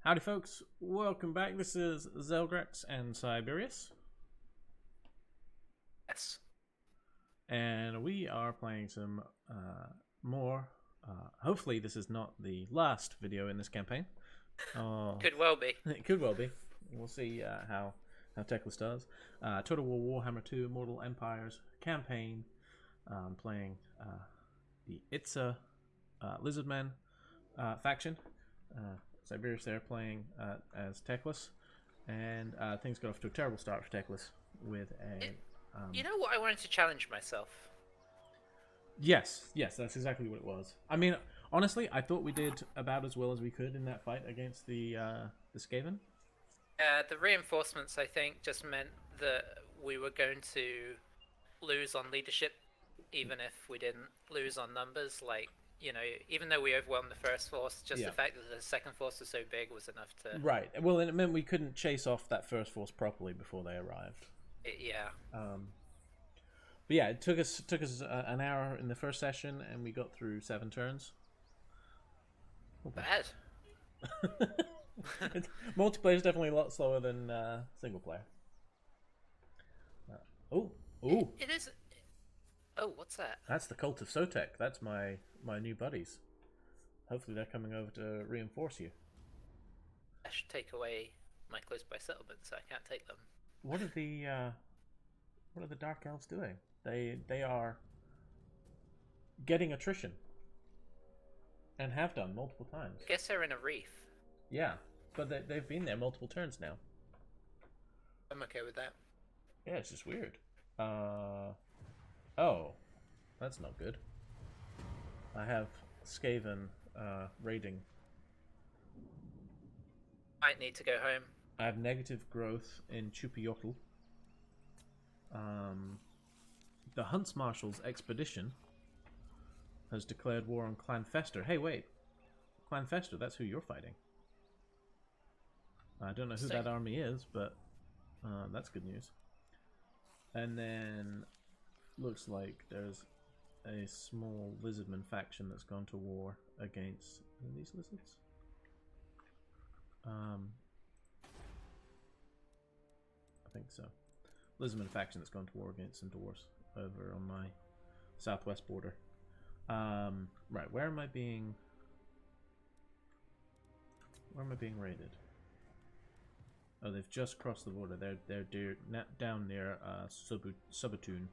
Howdy folks, welcome back. This is Zelgrax and Siberius. Yes. And we are playing some more. Hopefully this is not the last video in this campaign. Could well be. It could well be. We'll see how Teclis does. Total War Warhammer 2 Mortal Empires campaign. Playing the Itza Lizardmen faction. Siberius there playing as Teclis, and things got off to a terrible start for Teclis with a. You know what? I wanted to challenge myself. Yes, that's exactly what it was. I mean, honestly, I thought we did about as well as we could in that fight against the Skaven. The reinforcements, I think, just meant that we were going to lose on leadership, even if we didn't lose on numbers. Like, you know, even though we overwhelmed the first force, just the fact that the second force was so big was enough to... Right. Well, and it meant we couldn't chase off that first force properly before they arrived. Yeah. But yeah, it took us an hour in the first session, and we got through 7 turns. Bad. Multiplayer is definitely a lot slower than single player. It is. Oh, what's that? That's the Cult of Sotek. That's my new buddies. Hopefully they're coming over to reinforce you. I should take away my close by settlement, so I can't take them. What are the Dark Elves doing? They are getting attrition, and have done multiple times. I guess they're in a reef. Yeah, but they've been there multiple turns now. I'm okay with that. Yeah, it's just weird. Oh, that's not good. I have Skaven raiding. Might need to go home. I have negative growth in Chupiyotl. The Hunts Marshal's expedition has declared war on Clan Fester. Hey, wait. Clan Fester, that's who you're fighting. I don't know who that army is, but that's good news. And then looks like there's a small Lizardman faction that's gone to war against these lizards. I think so. Lizardman faction that's gone to war against some dwarves over on my southwest border. Right, where am I being raided? Oh, they've just crossed the border. They're down near Subatoon.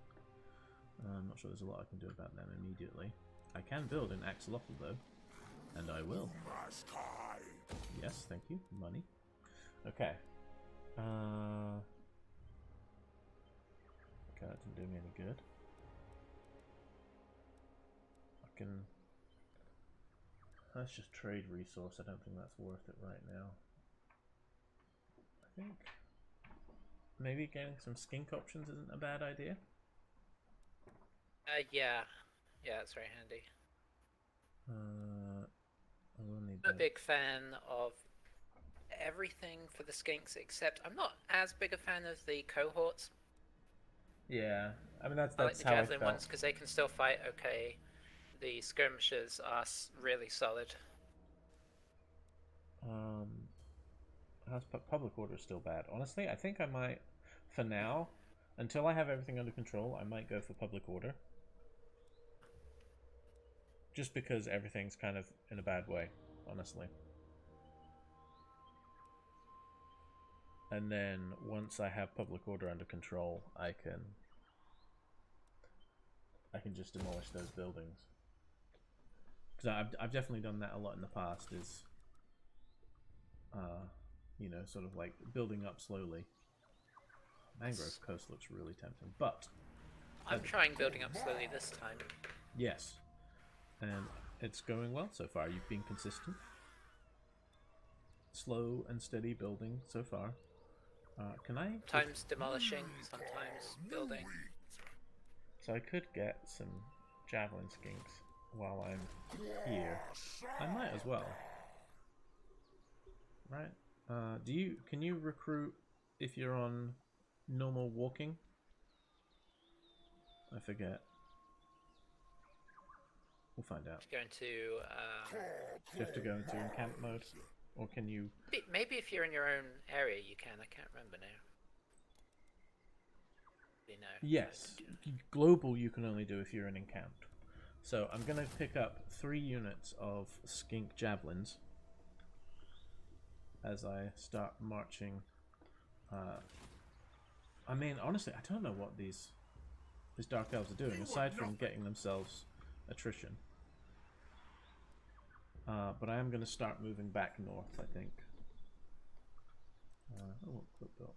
I'm not sure there's a lot I can do about them immediately. I can build an Axolotl though, and I will. Yes, thank you. Money. Okay. Okay, that didn't do me any good. I can... Let's just trade resource. I don't think that's worth it right now. I think maybe getting some skink options isn't a bad idea. Yeah, it's very handy. I will need I'm a big fan of everything for the skinks, except I'm not as big a fan of the cohorts. Yeah, I mean that's I like the how javelin I felt. ones because they can still fight okay. The skirmishers are really solid. How's public order still bad? Honestly, I think I might, for now, until I have everything under control, I might go for public order. Just because everything's kind of in a bad way, honestly. And then once I have public order under control, I can just demolish those buildings. Because I've definitely done that a lot in the past. Is you know, sort of like building up slowly. Mangrove Coast looks really tempting, but I'm trying building up slowly this time. Yes, and it's going well so far. You've been consistent, slow and steady building so far. Can I? Sometimes demolishing, sometimes building. So I could get some javelin skinks while I'm here. I might as well. Right? Can you recruit if you're on normal walking? I forget. We'll find out. Going to You have to go into encamp mode. or can you? Maybe if you're in your own area, you can. I can't remember now. You know. Yes, global you can only do if you're in encamped. So I'm going to pick up 3 units of skink javelins as I start marching. I mean, honestly, I don't know what these dark elves are doing aside from getting themselves attrition. But I am going to start moving back north, I think. Oh, clip built.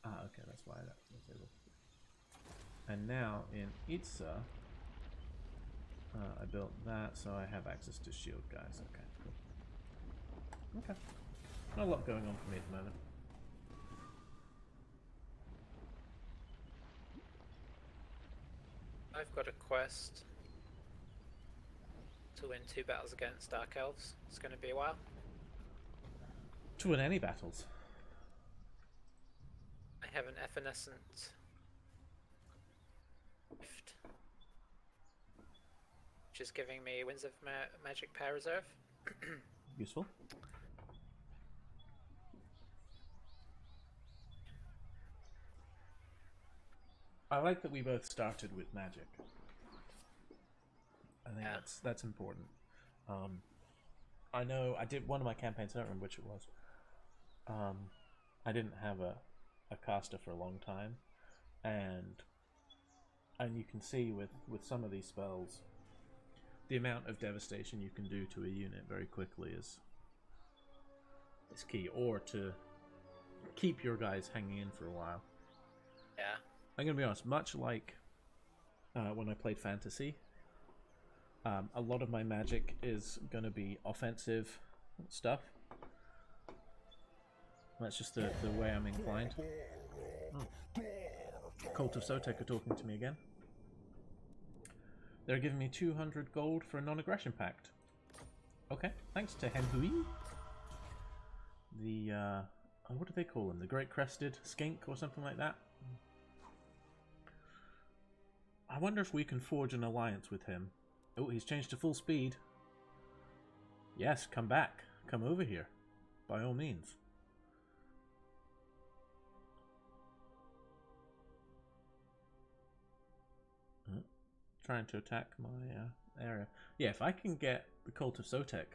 Okay, that's why that was able. And now in Itza, I built that, so I have access to shield guys. Okay, cool. Okay. Not a lot going on for me at the moment. I've got a quest to win 2 battles against Dark Elves. It's going to be a while. To win any battles. I have an evanescent gift, which is giving me Winds of Magic Power Reserve. Useful. I like that we both started with magic. I think that's important. I know I did one of my campaigns. I don't remember which it was. I didn't have a caster for a long time, and you can see with some of these spells, the amount of devastation you can do to a unit very quickly is key, or to keep your guys hanging in for a while. Yeah. I'm gonna be honest. Much like when I played fantasy, a lot of my magic is gonna be offensive stuff. That's just the way I'm inclined. Oh. Cult of Sotek are talking to me again. They're giving me 200 gold for a non-aggression pact. Okay, thanks to Henhui. The, what do they call him? The Great Crested Skink or something like that? I wonder if we can forge an alliance with him. Oh, he's changed to full speed. Yes, come back. Come over here. By all means. Trying to attack my area. Yeah, if I can get the Cult of Sotek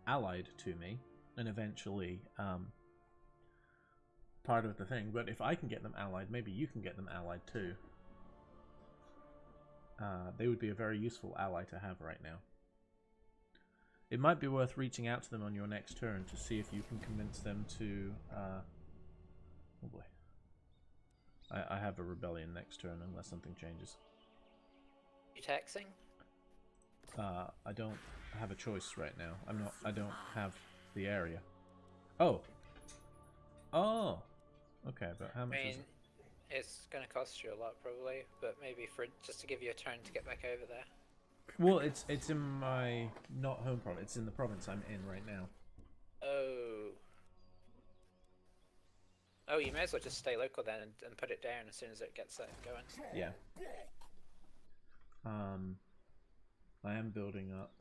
allied to me, and eventually part of the thing, but if I can get them allied, maybe you can get them allied too. They would be a very useful ally to have right now. It might be worth reaching out to them on your next turn to see if you can convince them to... oh boy. I have a rebellion next turn unless something changes. You taxing? I don't have a choice right now. I don't have the area. Oh! Oh! Okay, but how much is it? It's going to cost you a lot probably, but maybe for just to give you a turn to get back over there. Well, it's in my not home province. It's in the province I'm in right now. Oh. Oh, you may as well just stay local then and put it down as soon as it gets going. Yeah. I am building up.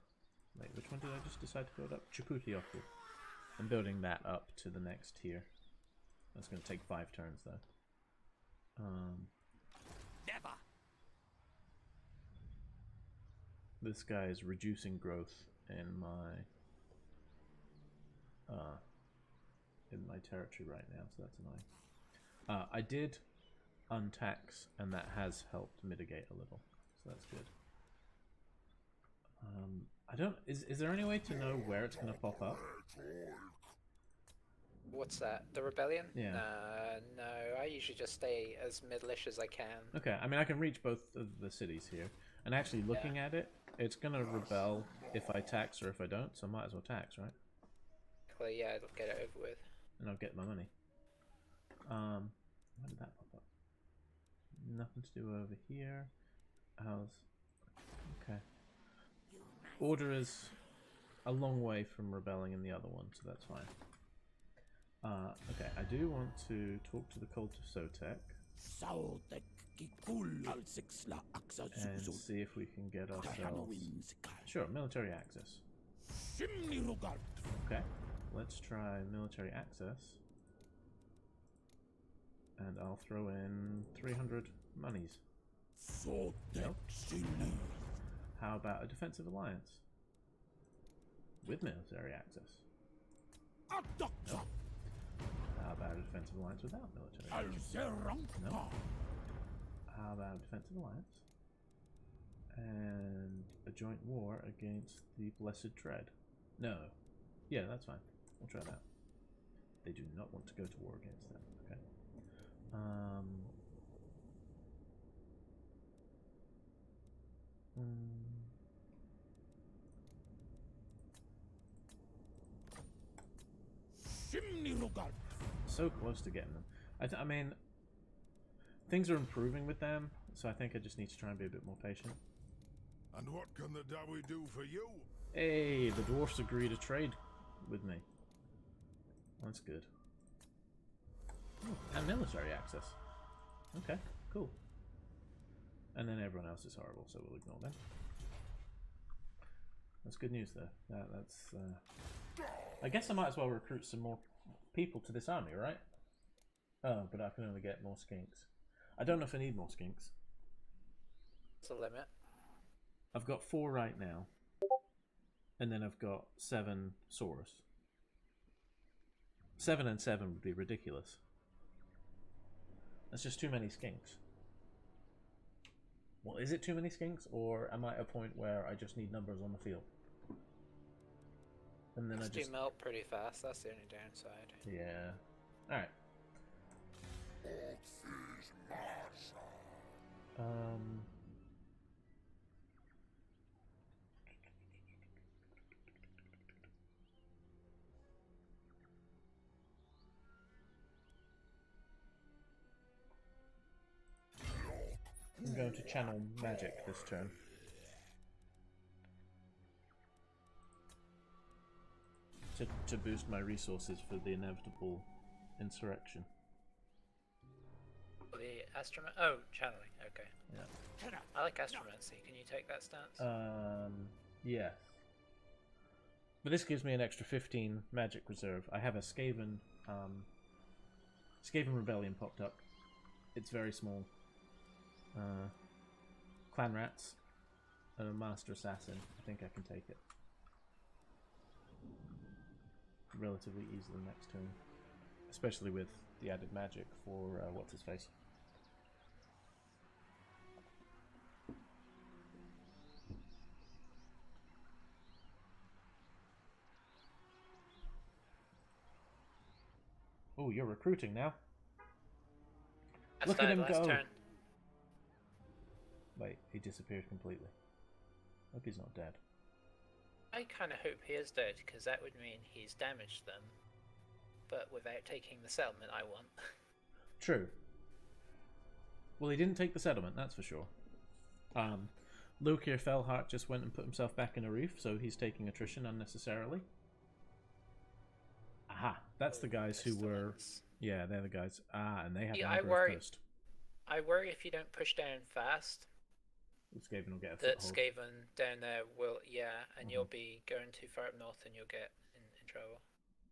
Wait, which one did I just decide to build up? Chukutioku. I'm building that up to the next tier. That's going to take 5 turns though. Never. This guy is reducing growth in my territory right now, so that's annoying. I did untax, and that has helped mitigate a little, so that's good. I don't. Is there any way to know where it's going to pop up? What's that? The rebellion? Yeah. No, I usually just stay as middle-ish as I can. Okay, I mean I can reach both of the cities here, and actually looking at it, it's going to rebel if I tax or if I don't, so I might as well tax, right? Exactly, yeah, it'll get it over with. And I'll get my money. When did that pop up? Nothing to do over here. How's... Okay. Order is a long way from rebelling in the other one, so that's fine. Okay, I do want to talk to the Cult of Sotek and see if we can get ourselves... Sure, military access. Okay, let's try military access. And I'll throw in 300 monies. Nope. How about a defensive alliance? With military access? Nope. How about a defensive alliance without military access? Nope. How about a defensive alliance? And a joint war against the Blessed Tread? No. Yeah, that's fine. We'll try that. They do not want to go to war against them. Okay. So close to getting them. I mean, things are improving with them, so I think I just need to try and be a bit more patient. And what can the Dawi do for you? Hey, the dwarfs agree to trade with me. That's good. Oh, and military access. Okay, cool. And then everyone else is horrible, so we'll ignore them. That's good news, though. I guess I might as well recruit some more people to this army, right? Oh, but I can only get more skinks. I don't know if I need more skinks. It's a limit. I've got 4 right now. And then I've got 7 Saurus. 7 and 7 would be ridiculous. That's just too many skinks. Well, is it too many skinks, or am I at a point where I just need numbers on the field? And then I just do melt pretty fast. That's the only downside. Yeah. All right. I'm going to channel magic this turn. To boost my resources for the inevitable insurrection. The astroman. Oh, channeling. Okay. Yeah. I like astromancy. Can you take that stance? Yeah. But this gives me an extra 15 magic reserve. I have a Skaven Rebellion popped up. It's very small. Clan Rats and a Master Assassin. I think I can take it relatively easily next turn, especially with the added magic for what's his face. Oh, you're recruiting now. Look at him go. Turn. Wait, he disappeared completely. Hope he's not dead. I kind of hope he is dead, because that would mean he's damaged them, but without taking the settlement I want. True. Well, he didn't take the settlement, that's for sure. Lokir Fellheart just went and put himself back in a reef, so he's taking attrition unnecessarily. Aha, that's the guys who were... Yeah, they're the guys. Ah, and they have an aggro coast. I worry if you don't push down fast, Skaven will get a that foothold. Skaven down there will, and you'll be going too far up north and you'll get in trouble.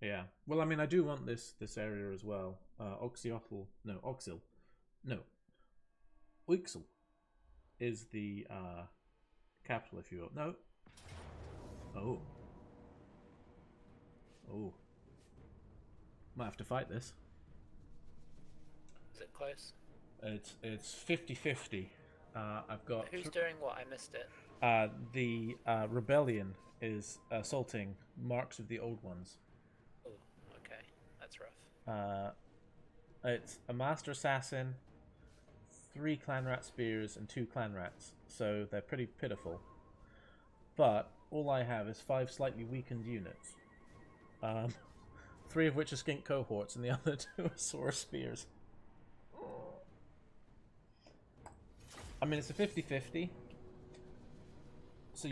Yeah. Well, I mean, I do want this area as well. Oxil is the capital, if you will. No. Oh. Oh. Might have to fight this. Is it close? It's 50-50. I've got... Who's doing what? I missed it. The rebellion is assaulting marks of the old ones. Oh, okay. That's rough. It's a Master Assassin, 3 Clan Rat Spears, and 2 Clan Rats. So they're pretty pitiful. But all I have is 5 slightly weakened units. 3 of which are skink cohorts, and the other 2 are Saurus Spears. I mean, it's a 50-50. So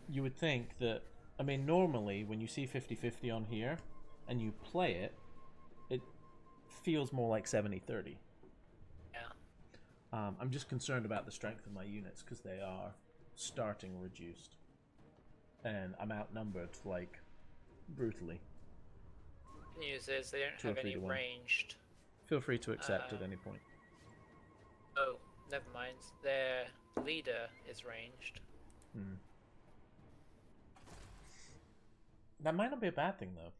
you would think that... I mean, normally, when you see 50-50 on here, and you play it, it feels more like 70-30. Yeah. I'm just concerned about the strength of my units, because they are starting reduced. And I'm outnumbered, like, brutally. News is they don't Two or have any 3 to 1. ranged. Feel free to accept at any point. Oh, never mind. Their leader is ranged. Hmm. That might not be a bad thing, though.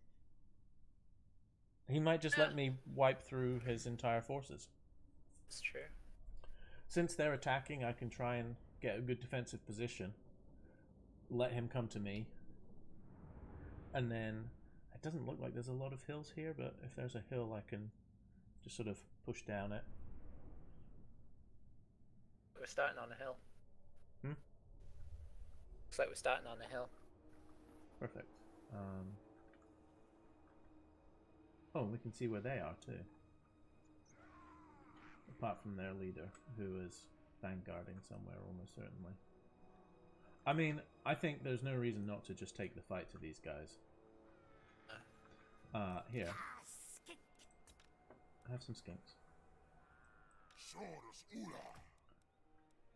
He might just let me wipe through his entire forces. That's true. Since they're attacking, I can try and get a good defensive position. Let him come to me. And then, it doesn't look like there's a lot of hills here, but if there's a hill, I can just sort of push down it. We're starting on a hill. Hmm? Looks like we're starting on a hill. Perfect. Oh, we can see where they are, too. Apart from their leader, who is vanguarding somewhere, almost certainly. I mean, I think there's no reason not to just take the fight to these guys. Here. I have some skinks.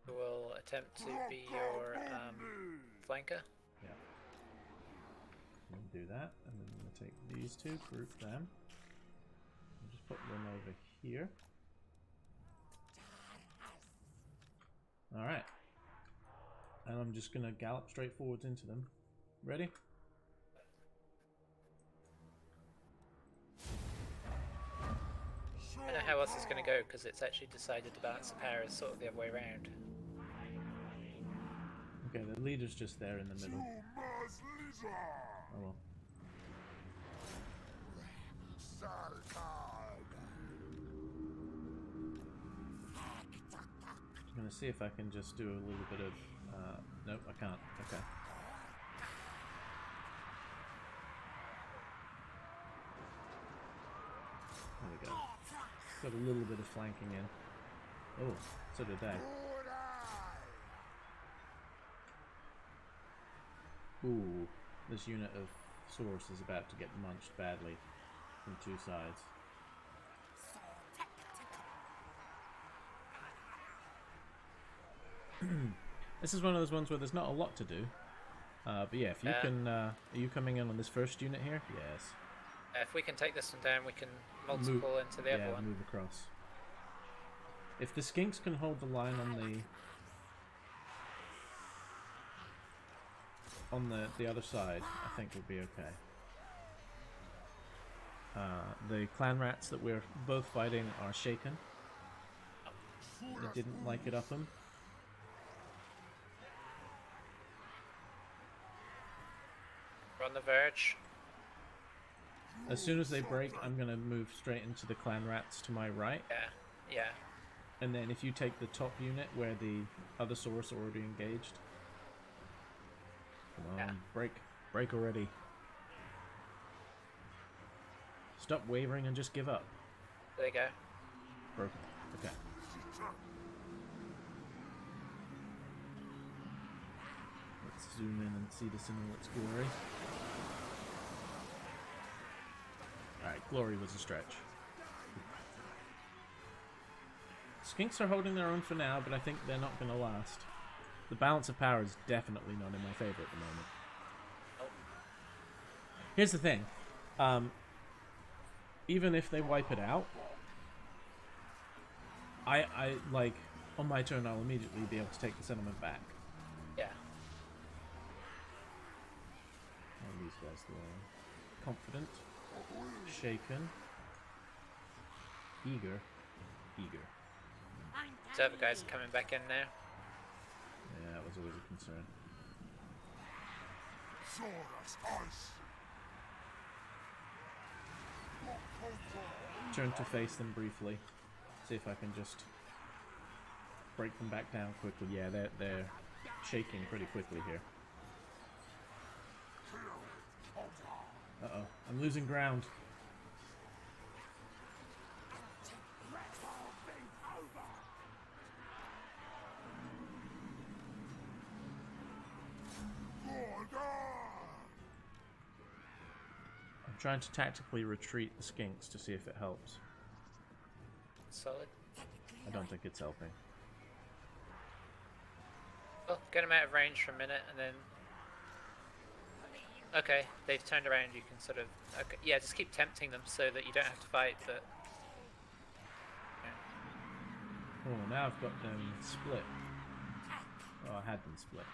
We'll attempt to be your flanker. Yeah. I'm gonna do that, and then I'm gonna take these two, group them. And just put them over here. Alright. And I'm just gonna gallop straight forwards into them. Ready? I don't know how else it's going to go because it's actually decided to balance the power is sort of the other way around. Okay, the leader's just there in the middle. Oh well. I'm gonna see if I can just do a little bit of. Nope, I can't. Okay. There we go. Got a little bit of flanking in. Oh, so did they. Ooh, this unit of Source is about to get munched badly from 2 sides. This is one of those ones where there's not a lot to do. But yeah, if you can... are you coming in on this first unit here? Yes. If we can take this one down, we can multiple into the other one. Move across. If the skinks can hold the line on the other side, I think we'll be okay. The clan rats that we're both fighting are shaken. They didn't like it up them. We're on the verge. As soon as they break, I'm going to move straight into the clan rats to my right. Yeah. And then if you take the top unit where the other source are already engaged. Come on, break already. Stop wavering and just give up. There you go. Broken. Okay. Let's zoom in and see this in all its glory. Alright, glory was a stretch. Skinks are holding their own for now, but I think they're not going to last. The balance of power is definitely not in my favor at the moment. Here's the thing. Even if they wipe it out, I like, on my turn, I'll immediately be able to take the settlement back. Yeah. And these guys are confident, shaken, eager. The other guys are coming back in now. Yeah, that was always a concern. Turn to face them briefly. See if I can just break them back down quickly. Yeah, they're shaking pretty quickly here. Uh-oh, I'm losing ground. I'm trying to tactically retreat the skinks to see if it helps. Solid. I don't think it's helping. Well, get them out of range for a minute and then Okay, they've turned around. You can sort of okay, yeah, just keep tempting them so that you don't have to fight. But Oh, now I've got them split. Oh, I had them split.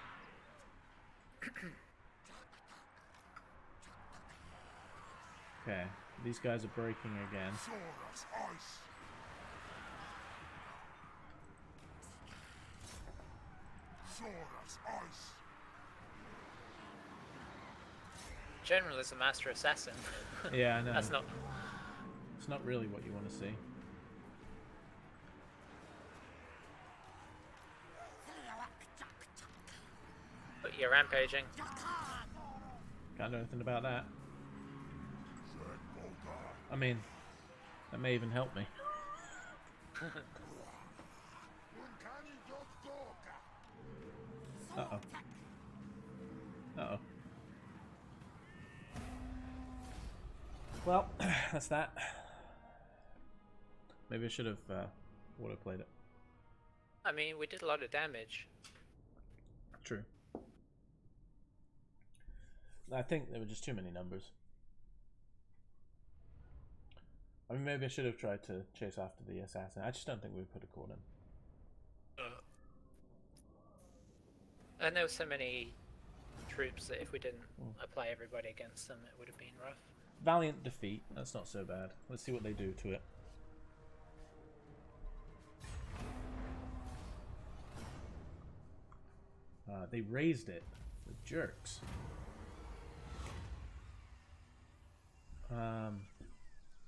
Okay, these guys are breaking again. Saurus ice. Saurus ice. General is a master assassin. Yeah, I know. That's not. It's not really what you want to see. But you're rampaging. Can't do anything about that. I mean, that may even help me. Uh-oh. Uh-oh. Well, that's that. Maybe I should have auto-played it. I mean, we did a lot of damage. True. I think there were just too many numbers. I mean, maybe I should have tried to chase after the assassin. I just don't think we could have caught him. And there were so many troops that if we didn't apply everybody against them, it would have been rough. Valiant defeat. That's not so bad. Let's see what they do to it. They raised it. The jerks.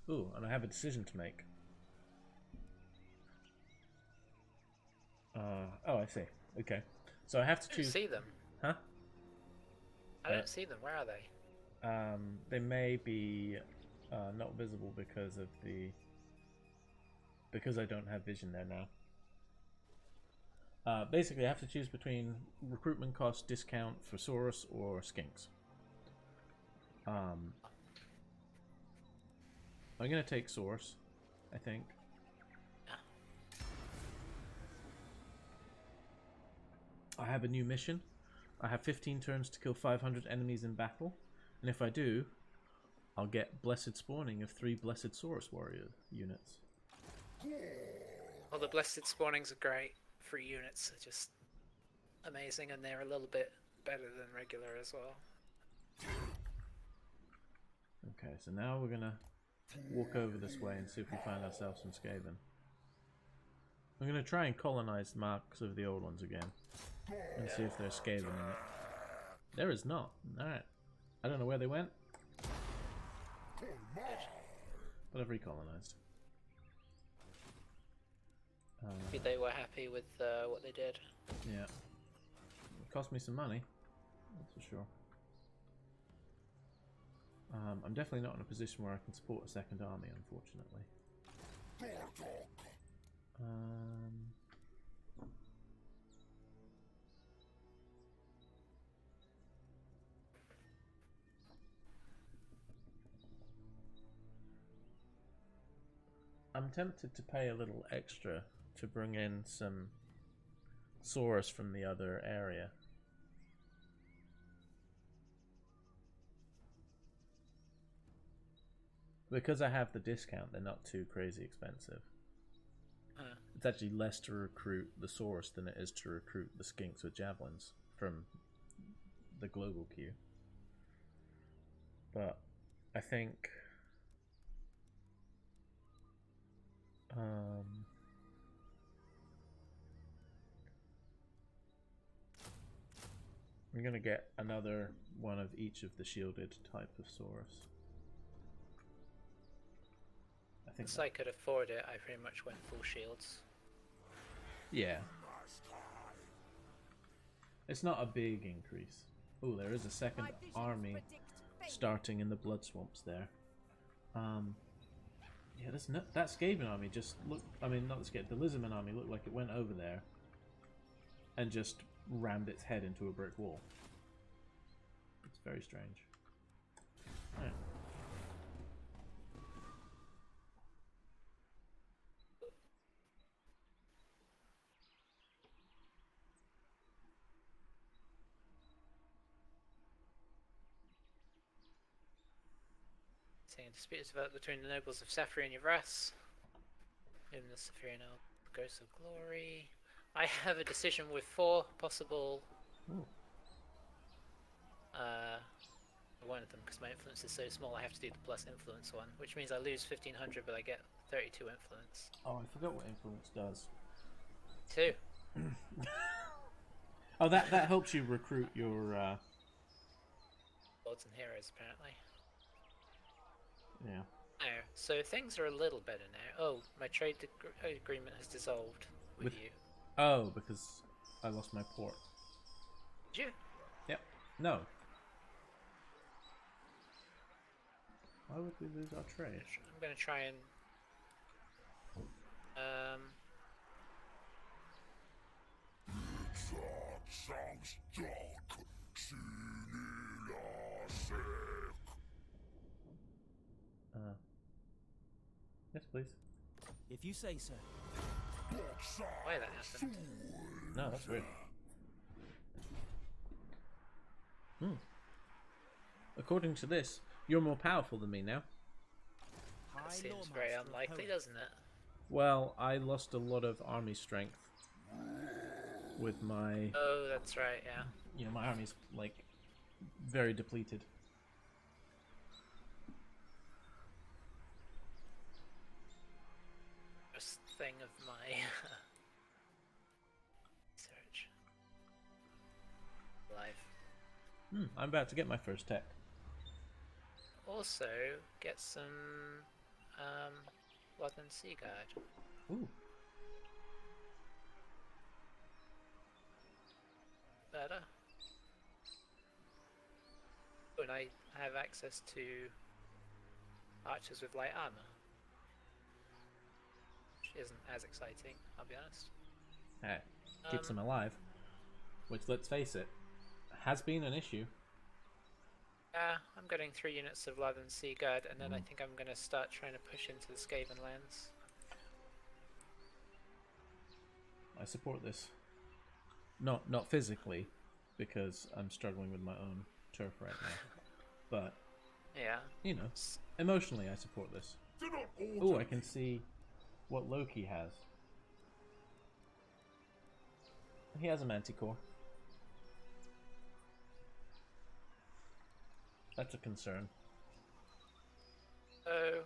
Ooh, and I have a decision to make. Oh, I see. Okay. So I have to I don't choose... see them. Huh? I don't see them. Where are they? They may be not visible because of the... Because I don't have vision there now. Basically, I have to choose between recruitment cost discount for Saurus or Skinks. I'm going to take Saurus, I think. I have a new mission. I have 15 turns to kill 500 enemies in battle. And if I do, I'll get blessed spawning of 3 blessed Saurus warrior units. Well, the blessed spawnings are great. 3 units are just amazing, and they're a little bit better than regular as well. Okay, so now we're gonna walk over this way and see if we find ourselves some Skaven. I'm gonna try and colonize marks of the old ones again and see if there's Skaven in it. There is not. Alright. I don't know where they went, but I've recolonized. Maybe they were happy with what they did. Yeah. It cost me some money, that's for sure. I'm definitely not in a position where I can support a second army, unfortunately. I'm tempted to pay a little extra to bring in some Saurus from the other area. Because I have the discount, they're not too crazy expensive. It's actually less to recruit the Saurus than it is to recruit the Skinks with javelins from the global queue. But I think I'm gonna get another one of each of the shielded type of Saurus. I think Since I could afford it, I pretty much went full shields. yeah. It's not a big increase. Oh, there is a second army starting in the blood swamps there. Yeah, that Skaven army just looked... I mean, not the Skaven, the Lizardmen army looked like it went over there and just rammed its head into a brick wall. It's very strange. Right. A dispute is developed between the nobles of Saffron and Yvras. In the Saffron Ghost of Glory. I have a decision with 4 possible. Ooh. One of them, because my influence is so small, I have to do the plus influence one, which means I lose 1500, but I get 32 influence. Oh, I forgot what influence does. 2. Oh, that helps you recruit your. Lords and heroes, apparently. Yeah. Oh, so things are a little better now. Oh, my trade agreement has dissolved with you. Oh, because I lost my port. Did you? Yep. No. Why would we lose our trade? I'm gonna try and Yes, please. If you say so. why that happened. No, that's weird. According to this, you're more powerful than me now. That seems very unlikely, doesn't it? Well, I lost a lot of army strength with my. Oh, that's right. Yeah. You know, my army's like very depleted. First thing of my research. Live. I'm about to get my first tech. Also, get some Blood and Sea Guard. Ooh. Better. Oh, and I have access to archers with light armor, which isn't as exciting, I'll be honest. Hey, keeps them alive. Which, let's face it, has been an issue. Yeah, I'm getting 3 units of Blood and Sea Guard, and then I think I'm going to start trying to push into the Skaven lands. I support this. Not physically, because I'm struggling with my own turf right now. But, Yeah. you know, emotionally I support this. Oh, I can see what Loki has. He has a manticore. That's a concern. So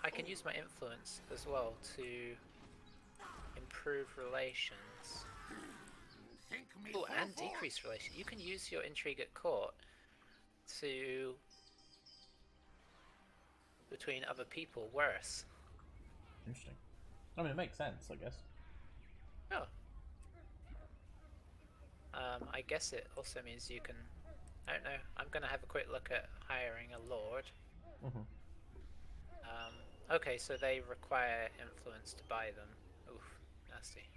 I can use my influence as well to improve relations. Oh, and decrease relations. You can use your intrigue at court to between other people worse. Interesting. I mean, it makes sense, I guess. Oh. I guess it also means you can. I don't know. I'm gonna have a quick look at hiring a lord. Okay, so they require influence to buy them. Oof, nasty.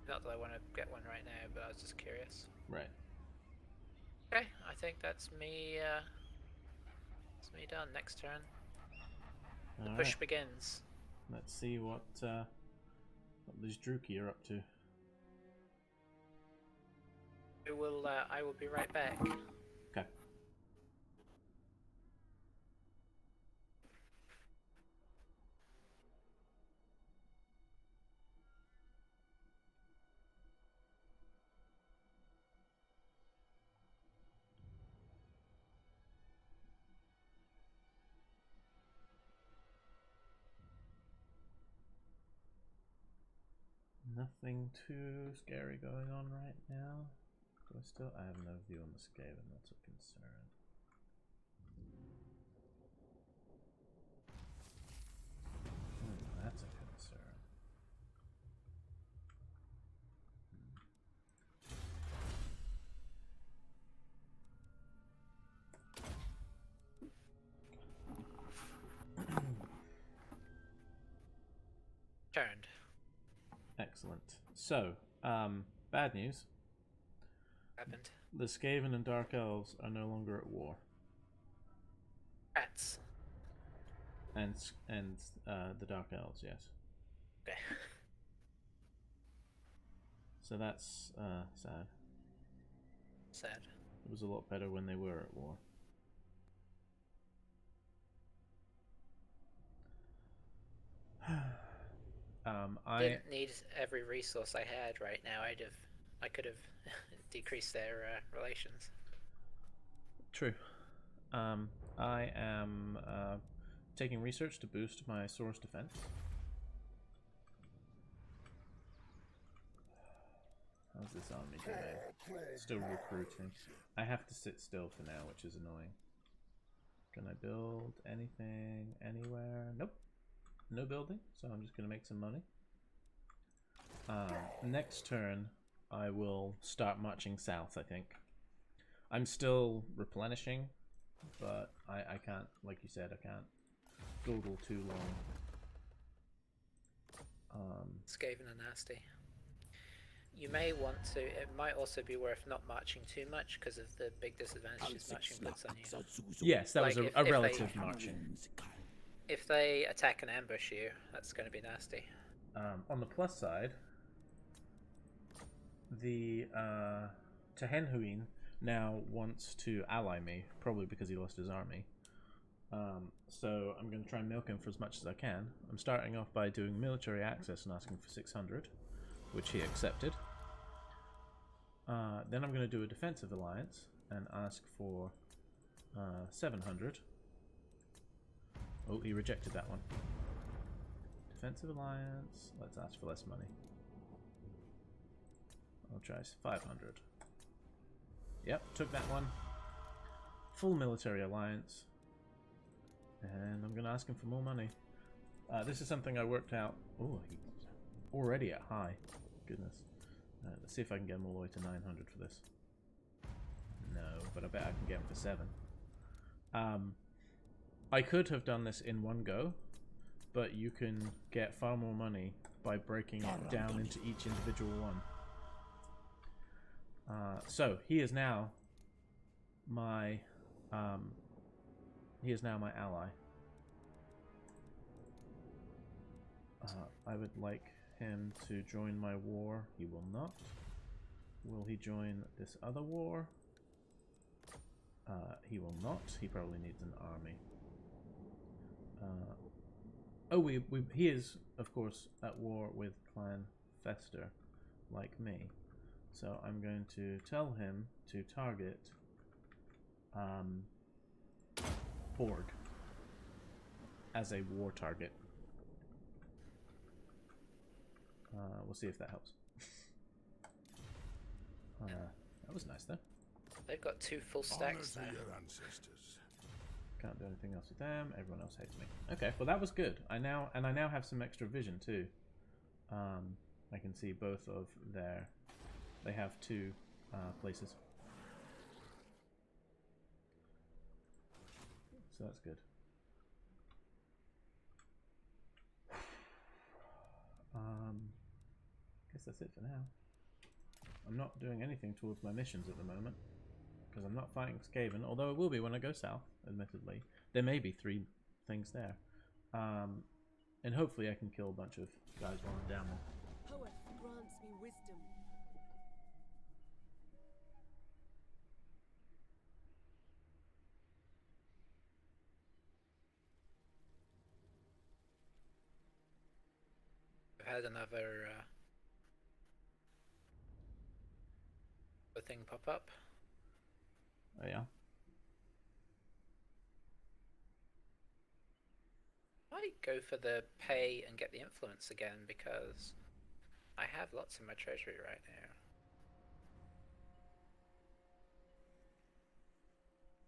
Not that I want to get one right now, but I was just curious. Right. Okay, I think that's me. That's me done. Next turn. The push begins. Let's see what these Druki are up to. I will be right back. Okay. Nothing too scary going on right now. Do I still? I have no view on the Skaven. That's a concern. That's a concern. Turned. Excellent. So, bad news. Happened. The Skaven and Dark Elves are no longer at war. Rats. And the Dark Elves, yes. Okay. So that's sad. sad. It was a lot better when they were at war. I Didn't need every resource I had right now. I could have decreased their relations. True. I am taking research to boost my source defense. How's this army doing? Still recruiting. I have to sit still for now, which is annoying. Can I build anything anywhere? Nope. No building, so I'm just going to make some money. Next turn, I will start marching south, I think. I'm still replenishing, but I can't, like you said, I can't dawdle too long. Skaven are nasty. You may want to, it might also be worth not marching too much because of the big disadvantages marching puts on you. Yes, that was Like a if relative they, marching. If they attack and ambush you, that's going to be nasty. On the plus side, the Tehenhuin now wants to ally me, probably because he lost his army. So I'm going to try and milk him for as much as I can. I'm starting off by doing military access and asking for 600, which he accepted. Then I'm going to do a defensive alliance and ask for 700. Oh, he rejected that one. Defensive alliance. Let's ask for less money. I'll try 500. Yep, took that one. Full military alliance. And I'm going to ask him for more money. This is something I worked out. Oh, he's already at high. Goodness. Let's see if I can get him all the way to 900 for this. No, but I bet I can get him for 7. I could have done this in one go, but you can get far more money by breaking it down into each individual one. So he is now my ally. I would like him to join my war. He will not. Will he join this other war? He will not. He probably needs an army. He is, of course, at war with Clan Fester, like me. So I'm going to tell him to target Horde as a war target. We'll see if that helps. That was nice, though. They've got 2 full stacks Honor now. to your ancestors. Can't do anything else with them. Everyone else hates me. Okay, well that was good. I now have some extra vision too. I can see both of their. They have 2 places, so that's good. Guess that's it for now. I'm not doing anything towards my missions at the moment because I'm not fighting Skaven, although it will be when I go south, admittedly. There may be 3 things there. And hopefully I can kill a bunch of guys while I'm down there. Poet grants me wisdom. I've had another thing pop up. Oh yeah? I might go for the pay and get the influence again because I have lots in my treasury right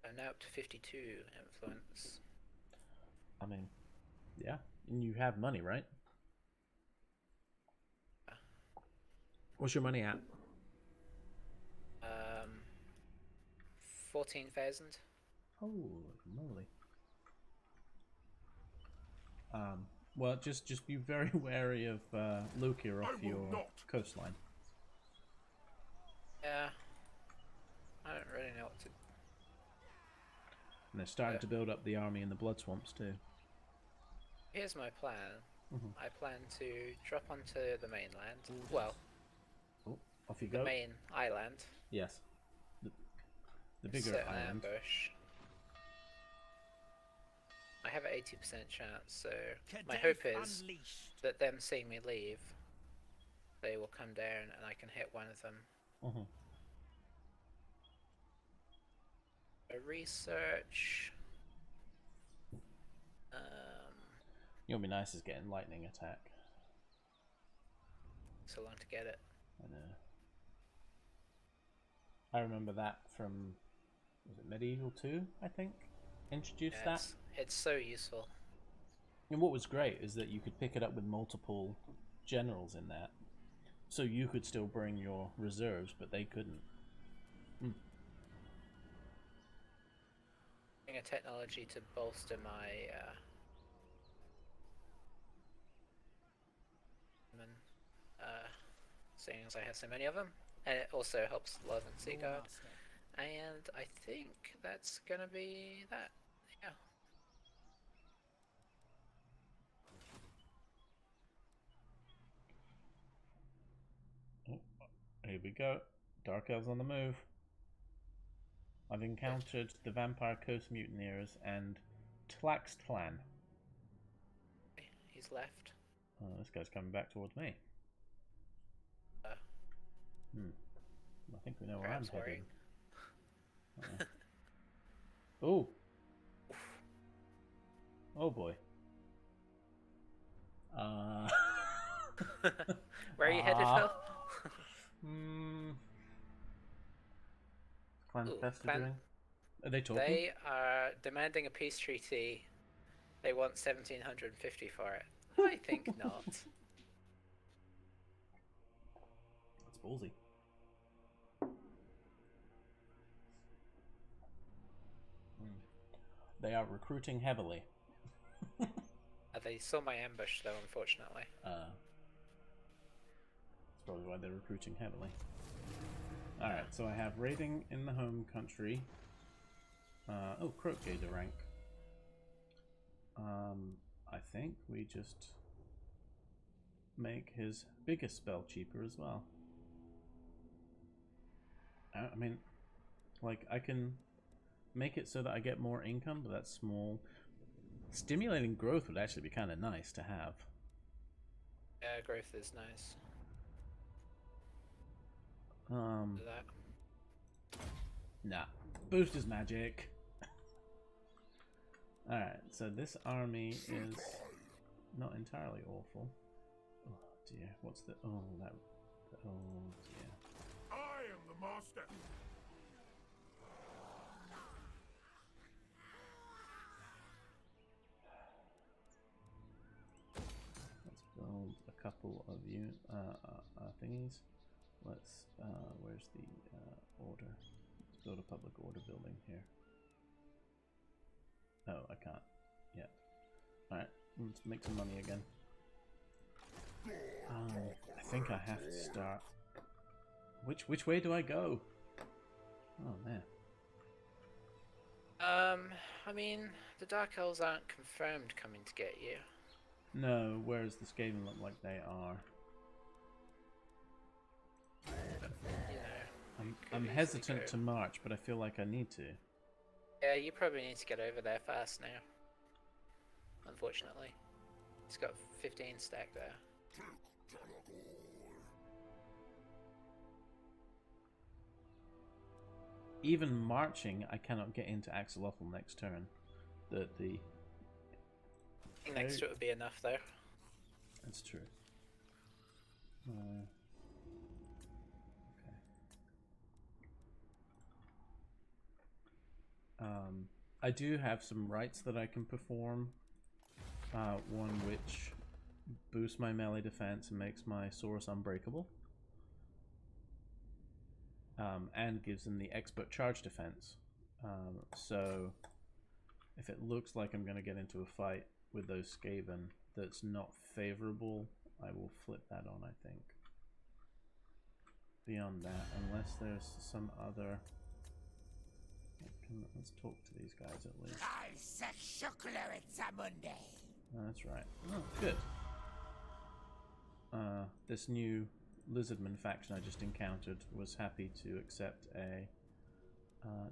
now. I'm now up to 52 influence. I mean, yeah. And you have money, right? What's your money at? 14,000. Holy moly. Well, just be very wary of Lukia off your coastline. Yeah. I don't really know what to... And they're starting to build up the army in the blood swamps too. Here's my plan. I plan to drop onto the mainland. Well, Oh, off you the go. main island. Yes. the bigger Set an island. ambush. I have an 80% chance, so my Kadef hope is unleashed. that them seeing me leave, they will come down and I can hit one of them. Mhm. A research. You know what would be nice is getting lightning attack. So long to get it. I know. I remember that from, was it Medieval 2, I think? Introduced Yeah, that. it's so useful. And what was great is that you could pick it up with multiple generals in that. So you could still bring your reserves, but they couldn't. Using a technology to bolster my seeing as I have so many of them, and it also helps Love and Sea Guard. Loremaster. And I think that's gonna be that. Yeah. Oh, here we go. Dark Elves on the move. I've encountered the Vampire Coast Mutineers and Tlaxtlan. He's left. Oh, this guy's coming back towards me. I think we know where I'm Perhaps worrying. heading. Oh. Oh boy. Where are you headed, Phil? Clan Ooh, Festa Clan- doing? Are they talking? They are demanding a peace treaty. They want 1,750 for it. I think not. That's ballsy. They are recruiting heavily. They saw my ambush, though, unfortunately. That's probably why they're recruiting heavily. Alright, so I have raiding in the home country. Oh, Croak gained a rank. I think we just make his biggest spell cheaper as well. I mean, like, I can make it so that I get more income, but that's small. Stimulating growth would actually be kind of nice to have. Yeah, growth is nice. Um, That. nah. Boost is magic. Alright, so this army is not entirely awful. Oh dear, what's the... oh, that... oh dear. I am the master. Let's build a couple of thingies. Let's, where's the order? Let's build a public order building here. Oh, I can't. Yeah. Alright, let's make some money again. I think I have to start. Which way do I go? Oh man. I mean, the Dark Elves aren't confirmed coming to get you. No, whereas the Skaven look like they are. You know. I'm easily hesitant go. to march, but I feel like I need to. Yeah, you probably need to get over there fast now. Unfortunately. He's got 15 stacked there. Even marching, I cannot get into Axolotl next turn. The I think next to it would be enough there. That's true. Okay. I do have some rights that I can perform. One which boosts my melee defense and makes my Saurus unbreakable. And gives them the expert charge defense. So if it looks like I'm going to get into a fight with those Skaven that's not favorable, I will flip that on, I think. Beyond that, unless there's some other... let's talk to these guys at least. Oh, that's right. Oh, good. This new Lizardmen faction I just encountered was happy to accept a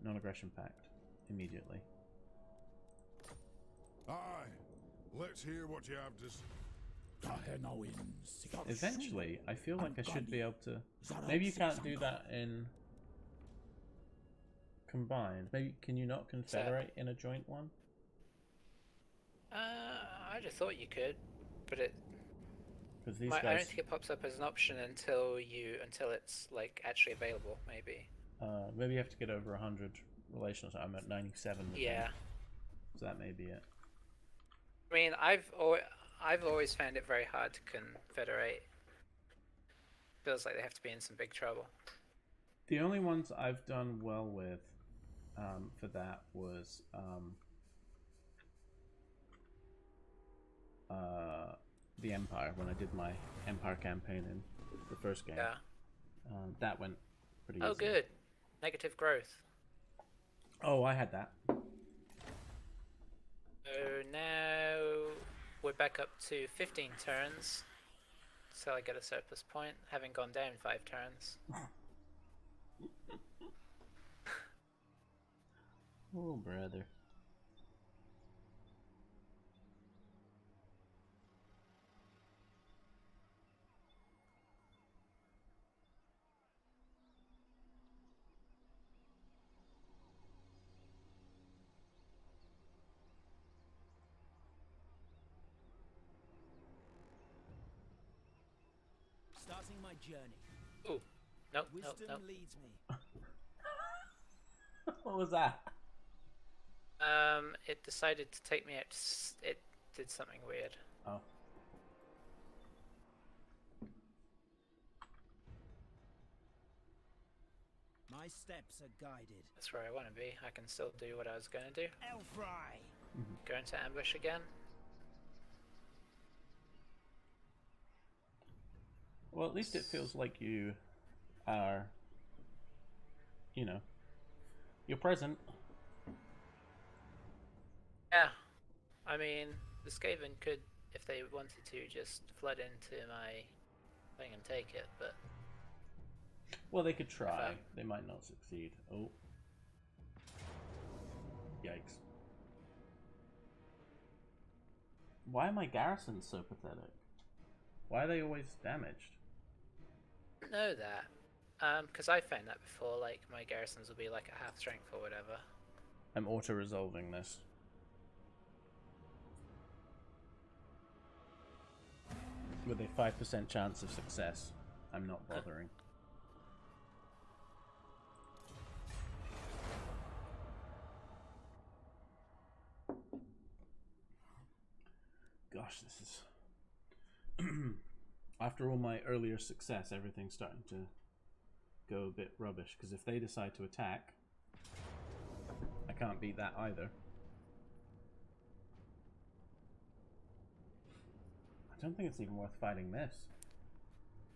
non-aggression pact immediately. Aye. Let's hear what you have to say. Eventually, I feel like I should be able to... Maybe you can't do that in combined. Maybe, can you not confederate in a joint one? I just thought you could, but it. Because these I guys... don't think it pops up as an option until it's like actually available. Maybe. Maybe you have to get over 100 relations. I'm at 97. Yeah. So that may be it. I mean, I've always found it very hard to confederate. Feels like they have to be in some big trouble. The only ones I've done well with for that was the Empire, when I did my Empire campaign in the first game. Yeah. That went pretty Oh, easy. good. Negative growth. Oh, I had that. So now we're back up to 15 turns. So I get a surplus point, having gone down 5 turns. Oh, brother. Starting my journey. Ooh. Nope, nope, Wisdom nope. leads me. What was that? It decided to take me out. It did something weird. Oh. My steps are guided. That's where I want to be. I can still do what I was going to do. Elfry! Go into ambush again. Well, at least it feels like you are, you know, you're present. Yeah. I mean, the Skaven could, if they wanted to, just flood into my thing and take it, but... Well, they could try. They might not succeed. Oh. Yikes. Why are my garrisons so pathetic? Why are they always damaged? I don't know that. Because I found that before, like, my garrisons will be like a half strength or whatever. I'm auto-resolving this. With a 5% chance of success, I'm not bothering. Gosh, this is... After all my earlier success, everything's starting to go a bit rubbish, because if they decide to attack, I can't beat that either. I don't think it's even worth fighting this.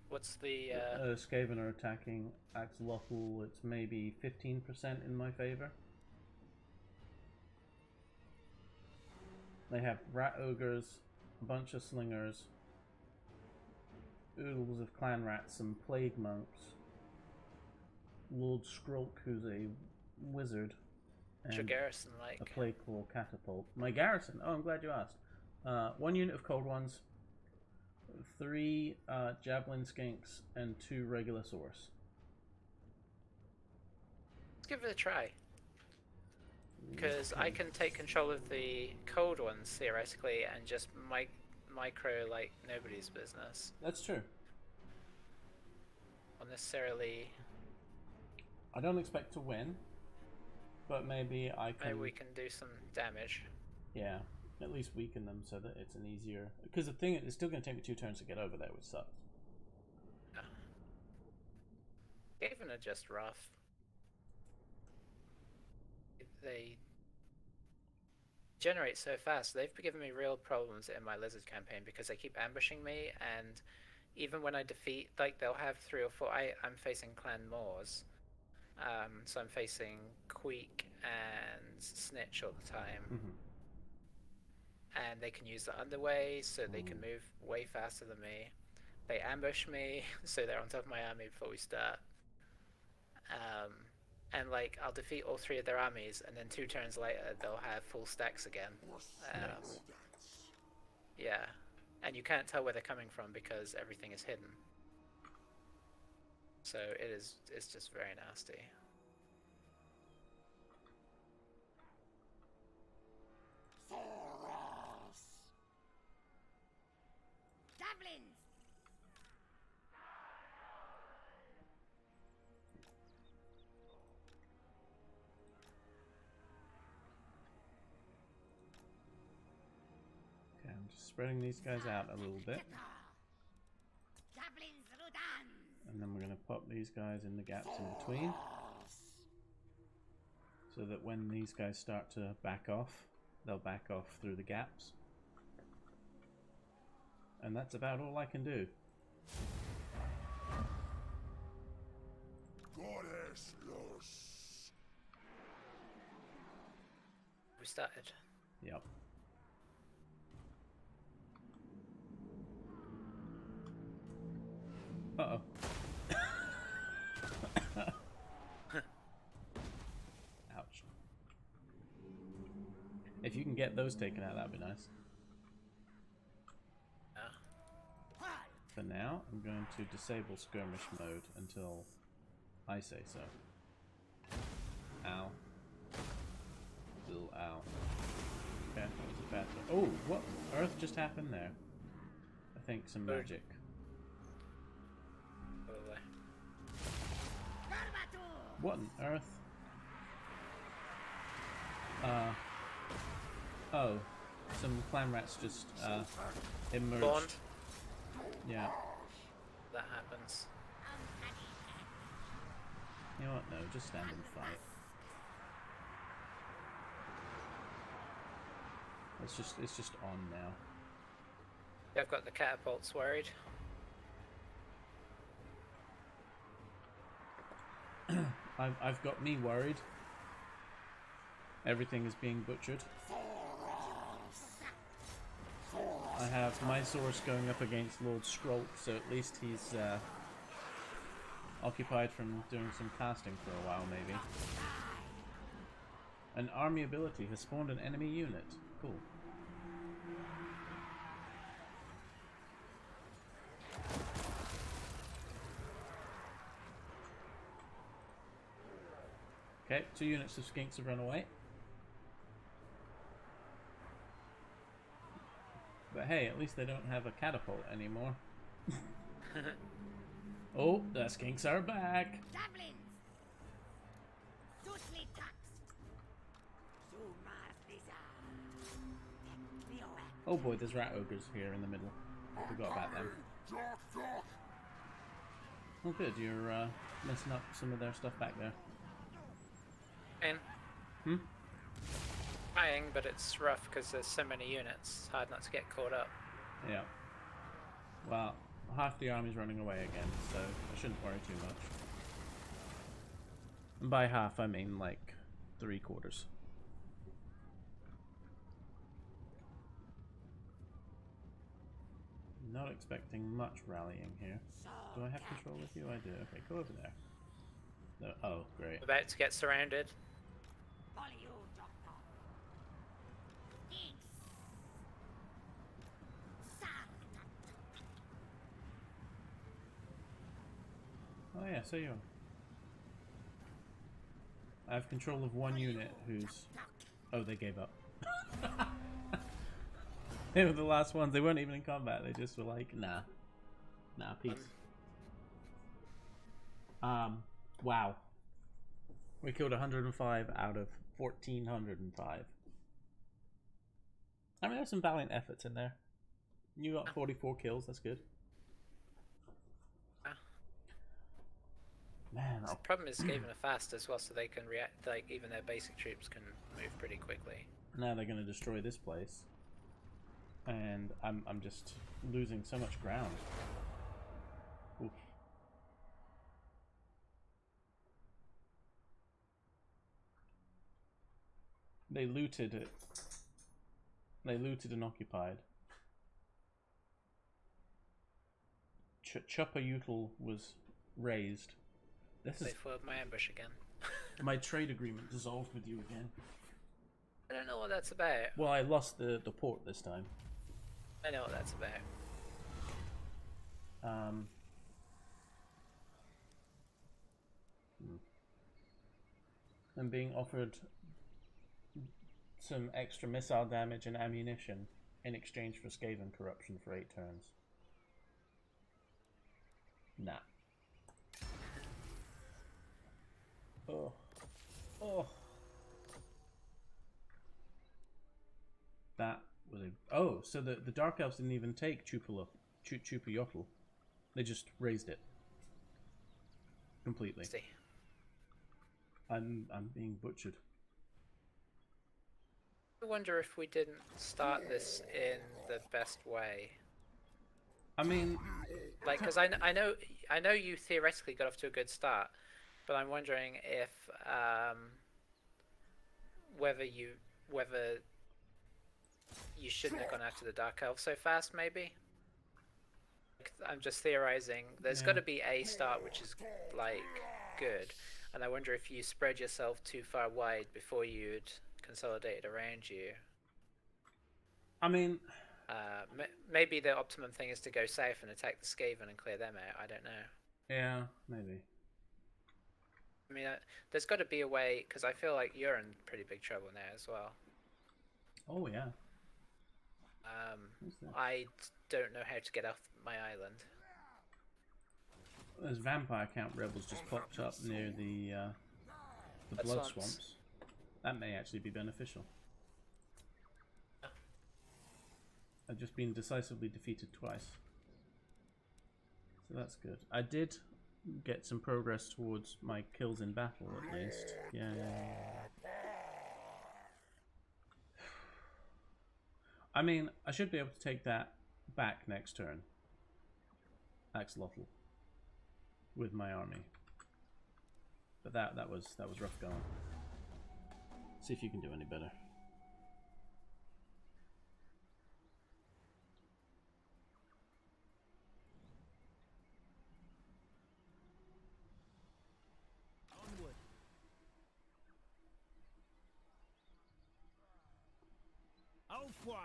What's the... Skaven are attacking Axolotl. It's maybe 15% in my favor. They have rat ogres, a bunch of slingers, oodles of clan rats, some plague monks, Lord Skrulk, who's a wizard, what's your and garrison like? a plague claw catapult. My garrison? Oh, I'm glad you asked. 1 unit of cold ones, 3 javelin skinks, and 2 regular source. Let's give it a try. Because I can take control of the cold ones, theoretically, and just micro like nobody's business. That's true. Not necessarily... I don't expect to win, but maybe I can... Maybe we can do some damage. Yeah, at least weaken them so that it's an easier... Because the thing is, it's still going to take me 2 turns to get over there, which sucks. Skaven are just rough. They generate so fast. They've given me real problems in my Lizard campaign because they keep ambushing me, and even when I defeat, like, they'll have 3 or 4... I'm facing Clan Moors. So I'm facing Queek and Snitch all the time. And they can use the underway, so they can move way faster than me. They ambush me, so they're on top of my army before we start. and like I'll defeat all 3 of their armies, and then 2 turns later they'll have full stacks again. Nice. Yeah, and you can't tell where they're coming from because everything is hidden. So it's just very nasty. Javelins! Okay, I'm just spreading these guys out a little bit. Javelins Rudan! And then we're going to pop these guys in the gaps in between. So that when these guys start to back off, they'll back off through the gaps. And that's about all I can do. Goddess los. We started. Yep. Uh-oh. Ouch. If you can get those taken out, that'd be nice. For now, I'm going to disable skirmish mode until I say so. Ow. Little ow. Okay, that was a bad thing. Oh, what on earth just happened there? I think some magic. Probably. What on earth? Oh, some clan rats just emerged. Spawned. Yeah. That happens. You know what? No, just stand and fight. It's just on now. Yeah, I've got the catapults worried. I've got me worried. Everything is being butchered. I have my source going up against Lord Skrolk, so at least he's occupied from doing some casting for a while, maybe. An army ability has spawned an enemy unit. Cool. Okay, 2 units of skinks have run away. But hey, at least they don't have a catapult anymore. Oh, the skinks are back! Javelins! Dusli taxed! Sumas lisa! Oh boy, there's rat ogres here in the middle. I forgot about them. Oh good, you're messing up some of their stuff back there. In. Hmm? Trying, but it's rough because there's so many units. It's hard not to get caught up. Yeah. Well, half the army's running away again, so I shouldn't worry too much. And by half, I mean like 3/4. Not expecting much rallying here. Do I have control with you? I do. Okay, go over there. No, oh, great. About to get surrounded. Oh yeah, so you are. I have control of one unit who's... Oh, they gave up. They were the last ones. They weren't even in combat. They just were like, nah. Nah, peace. Wow. We killed 105 out of 1,405. I mean, there's some valiant efforts in there. You got 44 kills. That's good. Man, The problem is Skaven are fast as well, so they can react. Like even their basic troops can move pretty quickly. now they're going to destroy this place. And I'm just losing so much ground. Oof. They looted it. They looted and occupied. Chuppa Util was raised. This They is foiled my ambush again. My trade agreement dissolved with you again. I don't know what that's about. Well, I lost the port this time. I know what that's about. I'm being offered some extra missile damage and ammunition in exchange for Skaven corruption for 8 turns. Nah. Oh. Oh. That was a... Oh, so the Dark Elves didn't even take Chupayotl. They just raised it. Completely. See. I'm being butchered. I wonder if we didn't start this in the best way. I mean... Like, because I know you theoretically got off to a good start, but I'm wondering if whether you shouldn't have gone after the Dark Elf so fast, maybe. I'm just theorizing. There's got to be a start which is like good, and I wonder if you spread yourself too far wide before you'd consolidated around you. I mean, maybe the optimum thing is to go south and attack the Skaven and clear them out. I don't know. yeah, maybe. I mean, there's got to be a way, because I feel like you're in pretty big trouble now as well. Oh yeah. I don't know how to get off my island. There's vampire count rebels just popped up near the blood swamps. That may actually be beneficial. I've just been decisively defeated twice, so that's good. I did get some progress towards my kills in battle, at least. Yeah. I mean, I should be able to take that back next turn. Axolotl. With my army. But that was rough going. See if you can do any better. Onward. Auf one.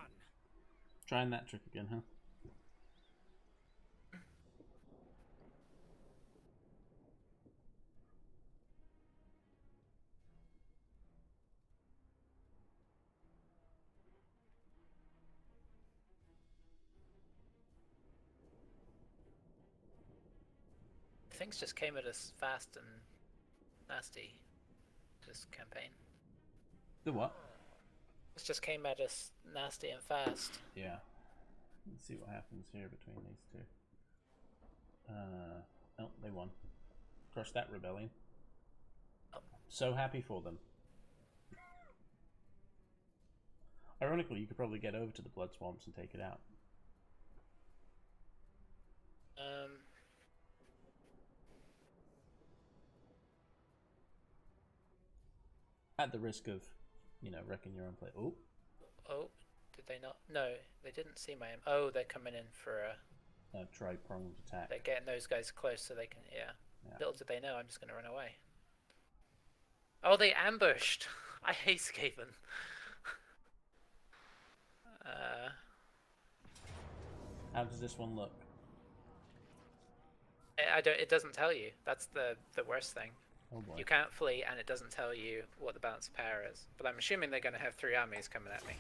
Trying that trick again, huh? Things just came at us fast and nasty this campaign. The what? It just came at us nasty and fast. Yeah. Let's see what happens here between these two. Oh, they won. Crushed that rebellion. Oh. So happy for them. Ironically, you could probably get over to the blood swamps and take it out. At the risk of, you know, wrecking your own play. Oh. Oh, did they not? No, they didn't see my... Oh, they're coming in for a... tri-pronged attack. They're getting those guys close so they can... Yeah. Little did they know I'm just going to run away. Oh, they ambushed! I hate Skaven. How does this one look? I don't... It doesn't tell you. That's the worst thing. Oh boy. You can't flee, and it doesn't tell you what the balance of power is. But I'm assuming they're going to have 3 armies coming at me.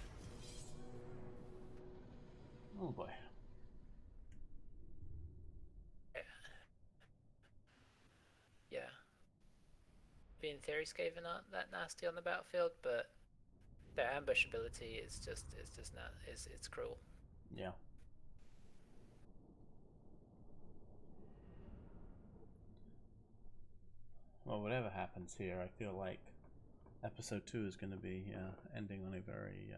Oh boy. Yeah. In theory, Skaven aren't that nasty on the battlefield, but their ambush ability is just not... It's cruel. Yeah. Well, whatever happens here, I feel like episode 2 is going to be ending on a very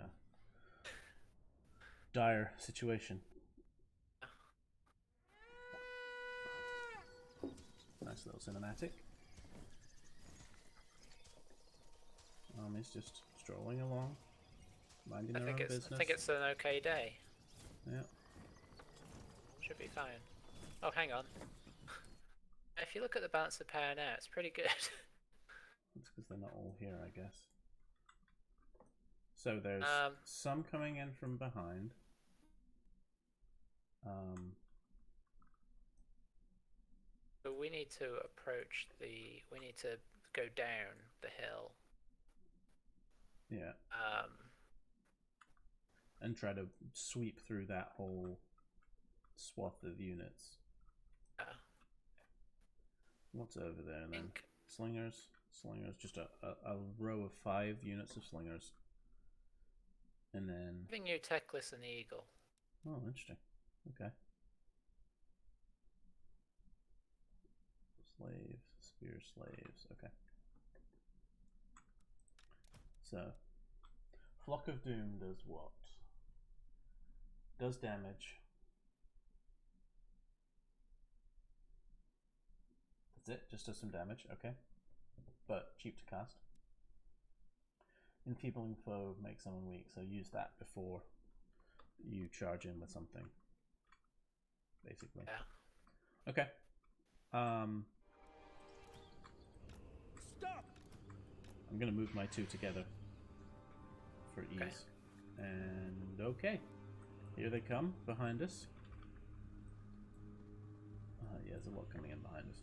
dire situation. Nice little cinematic. Army's just strolling along, minding their own business. I think it's an okay day. Yeah. Should be fine. Oh, hang on. If you look at the balance of power now, it's pretty good. It's because they're not all here, I guess. So there's some coming in from behind. But we need to approach the. We need to go down the hill. Yeah. And try to sweep through that whole swath of units. What's over there then? Slingers. Slingers, just a row of 5 units of slingers. And then... Giving you Teclis and Eagle. Oh, interesting. Okay. Slaves, spear slaves, okay. So, Flock of Doom does what? Does damage. That's it, just does some damage, okay. But cheap to cast. Enfeebling foe makes someone weak, so use that before you charge in with something. Basically. Yeah. Okay. Stop! I'm gonna move my 2 together for ease. Okay. And okay. Here they come behind us. Yeah, there's a lot coming in behind us.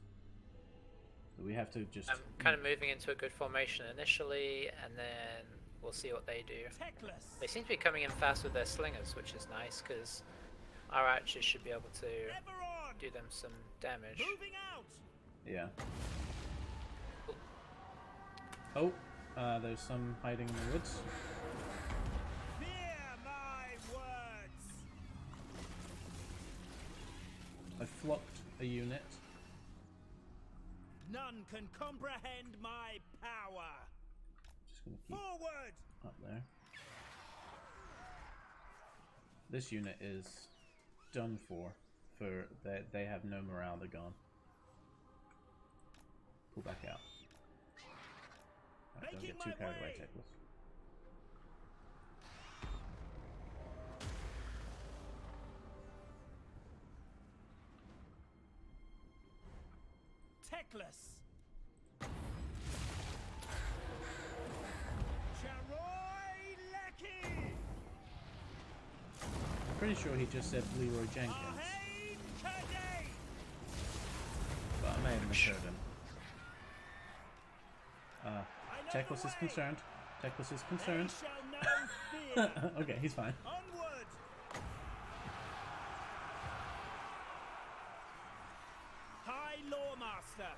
So we have to just... I'm kind of moving into a good formation initially, and then we'll see what they do. Teclis! They seem to be coming in fast with their slingers, which is nice, because our archers should be able to Ever on! do them some damage. Moving out! Yeah. Oh, there's some hiding in the woods. Fear my words! I flocked a unit. None can comprehend my power! Just gonna keep Forward! up there. This unit is done for they have no morale, they're gone. Pull back out. Right, don't get too carried away, Teclis. Teclis! Charoy Lecky! I'm pretty sure he just said Leroy Jenkins, Ahain Kadei! but I may have misheard him. Teclis is concerned. Teclis is concerned. They shall know fear! Okay, he's fine. Onward! High Loremaster!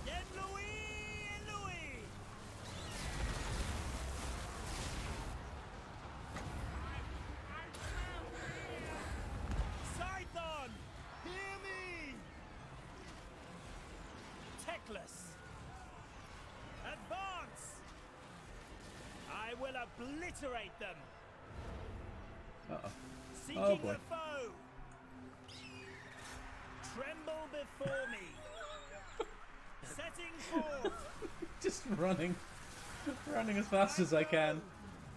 Yen Louis! Scython! Hear me! Teclis! Advance! I will obliterate them! Uh-oh. Seeking Oh, boy. the foe! Tremble before me! Setting forth! Just running. Running as fast as I can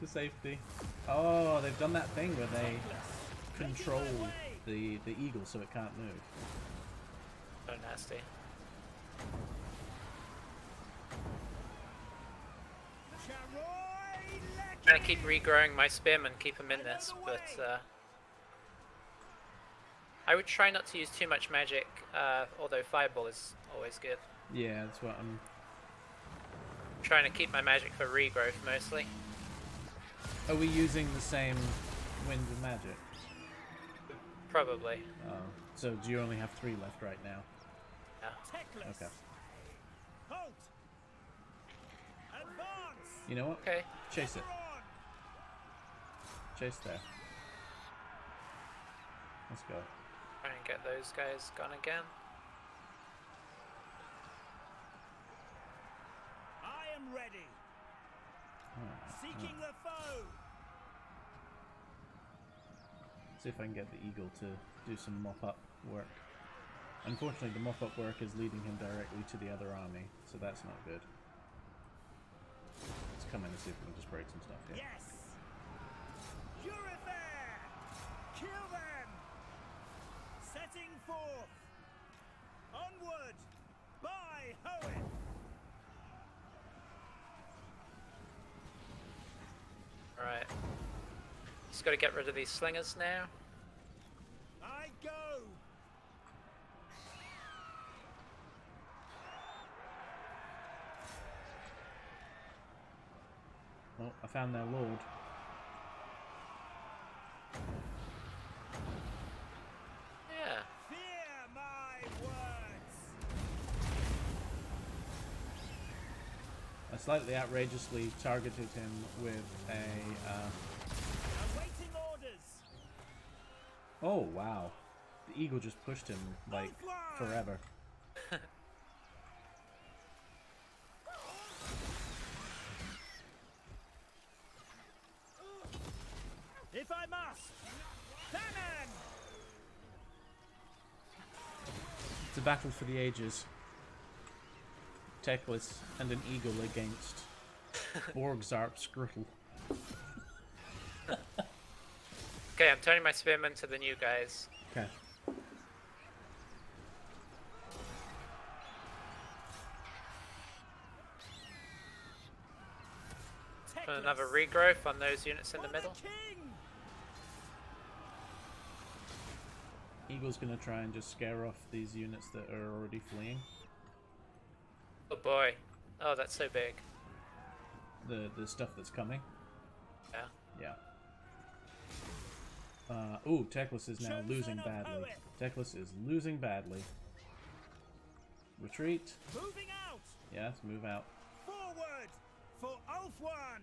to safety. Oh, they've done that thing where they control the eagle so it can't move. So nasty. Charoy Lecky! Trying to keep regrowing my spearmen, keep them in this, but I would try not to use too much magic, although fireball is always good. Yeah, that's what I'm... Trying to keep my magic for regrowth mostly. Are we using the same wind of magic? Probably. Oh, so do you only have 3 left right now? Yeah. Teclis! Okay. Halt! Advance! You know what? Okay. Chase it. Ever on! Chase there. Let's go. Try and get those guys gone again. I am ready! Alright, Seeking the foe! see if I can get the eagle to do some mop-up work. Unfortunately, the mop-up work is leading him directly to the other army, so that's not good. Let's come in and see if we can just break some stuff here. Yes! Purify! Kill them! Setting forth! Ho it! Alright. Just gotta get rid of these slingers now. I go! Oh, I found their lord. Yeah. Fear my words! I slightly outrageously targeted him with a... Awaiting orders! Oh, wow. The eagle just pushed him, like, forever. If I must! Cannon! It's a battle for the ages. Teclis and an eagle against Borgzarp Scruttle. Okay, I'm turning my spearmen to the new guys. Okay. Put another regrowth on those units in the middle. King! Eagle's gonna try and just scare off these units that are already fleeing. Oh boy. Oh, that's so big. The stuff that's coming. Yeah. Yeah. Ooh, Teclis is now Chosen losing of badly. Poet. Teclis is losing badly. Retreat. Moving out! Yes, move out. Forward! For Ulf-One!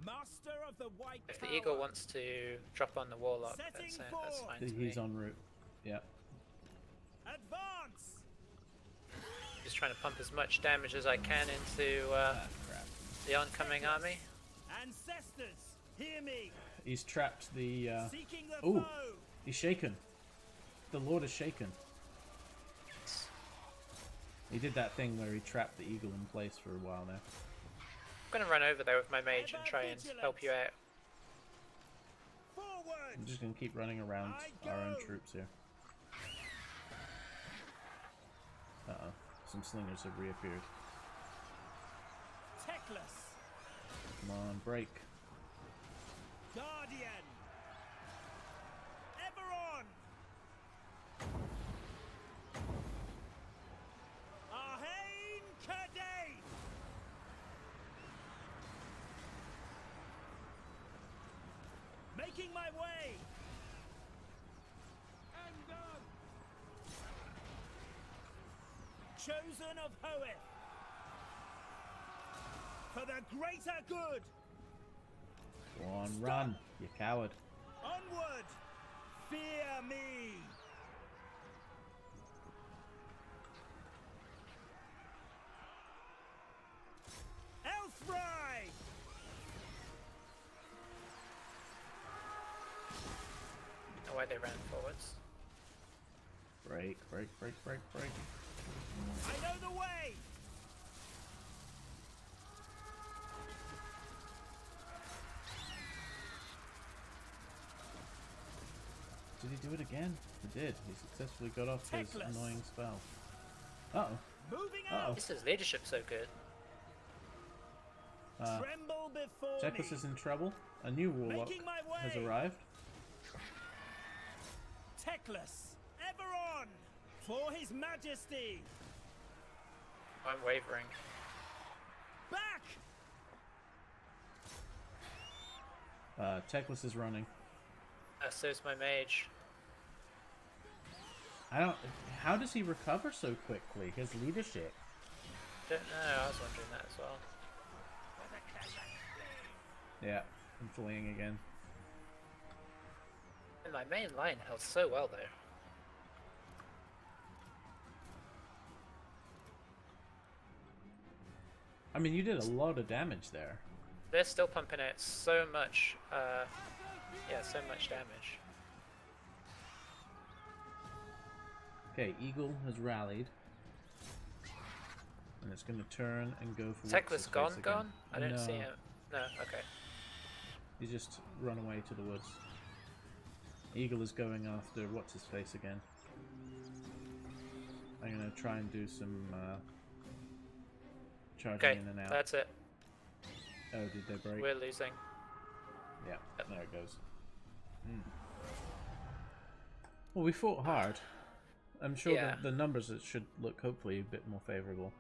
Master of the White If the Power. eagle wants to drop on the warlock, Setting that's forth. fine to me. He's en route. Yeah. Advance! Just trying to pump as much damage as I can into Ah, crap. the oncoming army. Ancestors, hear me! He's trapped the... Seeking the Ooh. foe! He's shaken. The Lord is shaken. He did that thing where he trapped the eagle in place for a while now. I'm gonna run over there with my mage and try and help you out. Forward! I'm just gonna keep running around I our own go. troops here. Uh-oh. Some slingers have reappeared. Teclis! Come on, break. Guardian! Ever on! Arhain Kadane! Making my way! Chosen of Hoeth! For the greater good! Go on, run, you coward. Onward! Fear me! Elfry! Know why they ran forwards. Break, break, break, break, break. I know the way! Did he do it again? He did. He successfully got off his Teclis. annoying spell. Uh-oh. Moving Uh-oh. out! This is leadership so good. Tremble before Teclis me! is in trouble. A new warlock Making my way. has arrived. Teclis! Ever on! For his majesty! I'm wavering. Back! Teclis is running. So's my mage. I don't... How does he recover so quickly? His leadership. Don't know, I was wondering that as well. Yeah, I'm fleeing again. And my main line held so well though. I mean, you did a lot of damage there. They're still pumping out so much, yeah, so much damage. Okay, Eagle has rallied. And it's going to turn and go for... Teclis gone? Gone? I don't No. see him. No, okay. He's just run away to the woods. Eagle is going after what's his face again. I'm gonna try and do some charging Okay, in and out. that's it. Oh, did they break? We're losing. Yeah, there it goes. Well, we fought hard. I'm sure Yeah. the numbers should look hopefully a bit more favourable.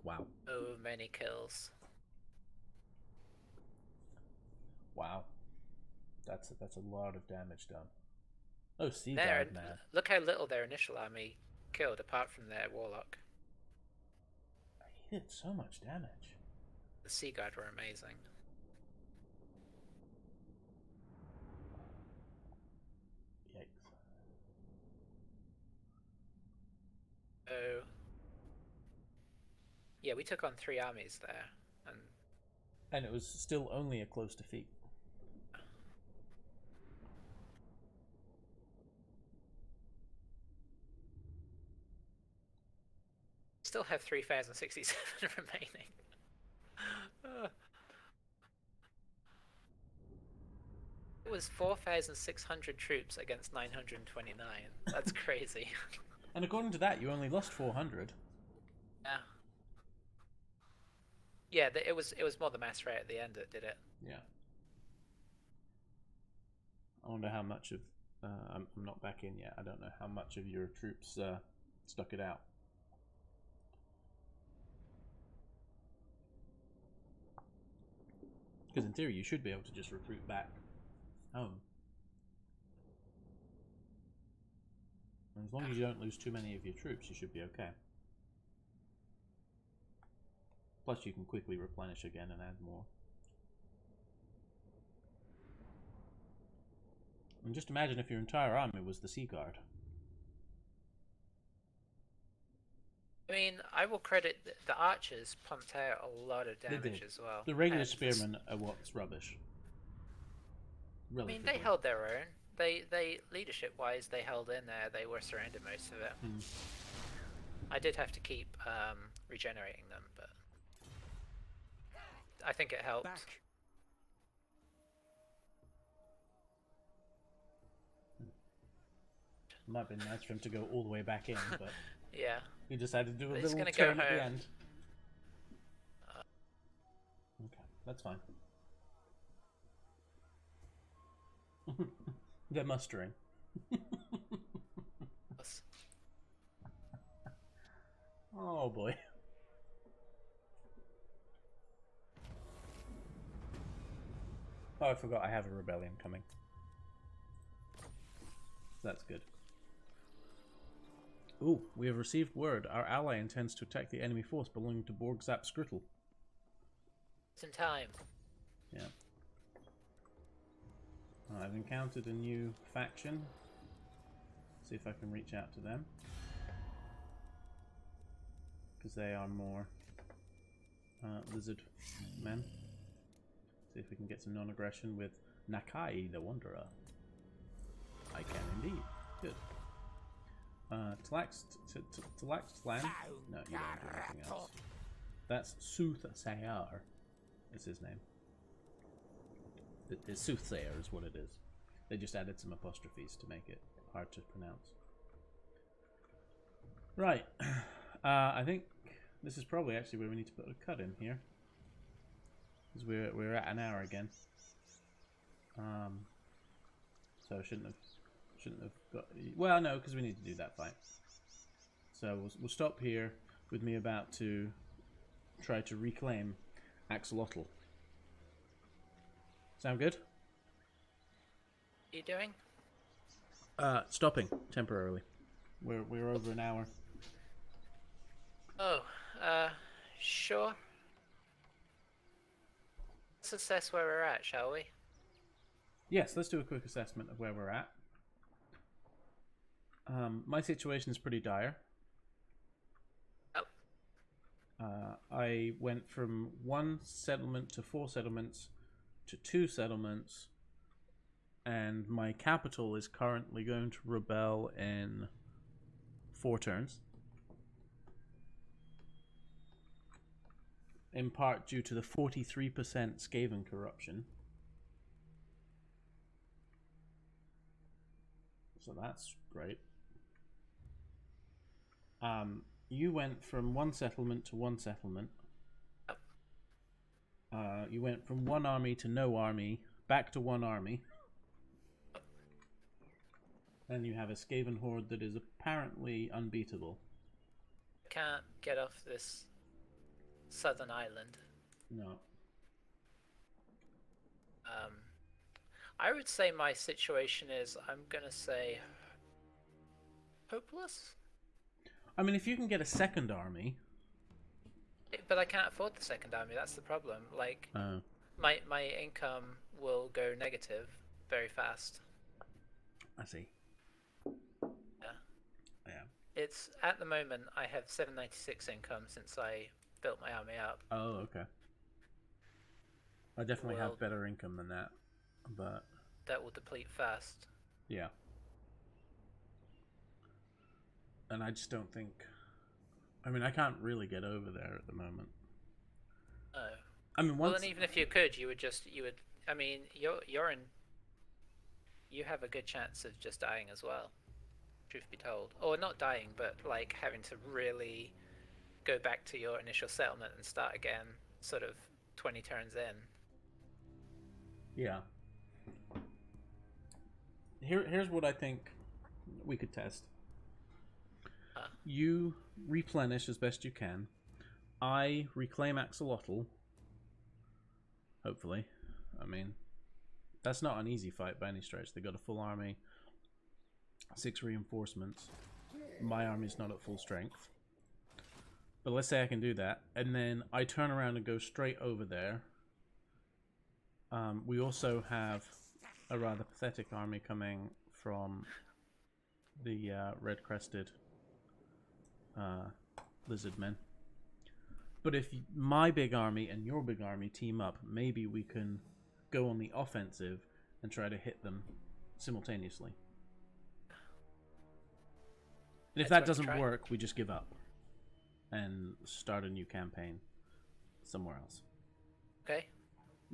Wow. Oh, many kills. Wow. That's a lot of damage done. Oh, Sea There, Guard, man. look how little their initial army killed, apart from their warlock. He did so much damage. The Sea Guard were amazing. Yikes. Oh. Yeah, we took on 3 armies there, And it was still only a close defeat. still have 3,067 remaining. It was 4,600 troops against 929. That's crazy. And according to that, you only lost 400. Yeah. Yeah, it was more the mass rate at the end that did it. Yeah. I wonder how much of... I'm not back in yet. I don't know how much of your troops stuck it out. Because in theory, you should be able to just recruit back home. And as long as you don't lose too many of your troops, you should be okay. Plus, you can quickly replenish again and add more. And just imagine if your entire army was the Sea Guard. I mean, I will credit the archers pumped out a lot of They damage did. as well. The regular And spearmen are what's rubbish. I mean, they held their own. They leadership-wise, they held in there. They were surrounded most of it. I did have to keep regenerating them, but I think it helped. Back. Might have been nice for him to go all the way back in, but Yeah. he decided to do a He's little gonna go turn at the home. end. Okay, that's fine. They're mustering. Oh boy. Oh, I forgot I have a rebellion coming. That's good. Ooh, we have received word. Our ally intends to attack the enemy force belonging to Borg Zap Skrittle. It's in time. Yeah. I've encountered a new faction. See if I can reach out to them. Because they are more Lizardmen. See if we can get some non-aggression with Nakai the Wanderer. I can indeed. Good. Tlaxed land. No, you don't do anything else. That's Soothsayer. Is his name. It's Soothsayer is what it is. They just added some apostrophes to make it hard to pronounce. Right. I think this is probably actually where we need to put a cut in here. Because we're at an hour again. So I shouldn't have got... Well, no, because we need to do that fight. So we'll stop here with me about to try to reclaim Axolotl. Sound good? What are you doing? Stopping temporarily. We're over an hour. Oh, sure. Let's assess where we're at, shall we? Yes, let's do a quick assessment of where we're at. My situation is pretty dire. Oh. I went from 1 settlement to 4 settlements to 2 settlements, and my capital is currently going to rebel in 4 turns. In part due to the 43% Skaven corruption So that's great. You went from one settlement to one settlement. You went from one army to no army, back to one army. Then you have a Skaven horde that is apparently unbeatable. Can't get off this southern island. No. I would say my situation is, I'm gonna say, hopeless? I mean, if you can get a second army... But I can't afford the second army, that's the problem. Like, my income will go negative very fast. I see. Yeah. Yeah. It's, at the moment, I have 796 income since I built my army up. Oh, okay. I definitely have better income than that, but... That will deplete fast. Yeah. And I just don't think... I mean, I can't really get over there at the moment. Oh. I mean, once... Well, then even if you could, you would... I mean, you're in... You have a good chance of just dying as well, truth be told. Or not dying, but like having to really go back to your initial settlement and start again, sort of 20 turns in. Yeah. Here's what I think we could test. You replenish as best you can. I reclaim Axolotl. Hopefully. I mean, that's not an easy fight by any stretch. They got a full army, 6 reinforcements. My army's not at full strength. But let's say I can do that. And then I turn around and go straight over there. We also have a rather pathetic army coming from the red-crested Lizardmen. But if my big army and your big army team up, maybe we can go on the offensive and try to hit them simultaneously. And if that doesn't work, we just give up and start a new campaign somewhere else. Okay.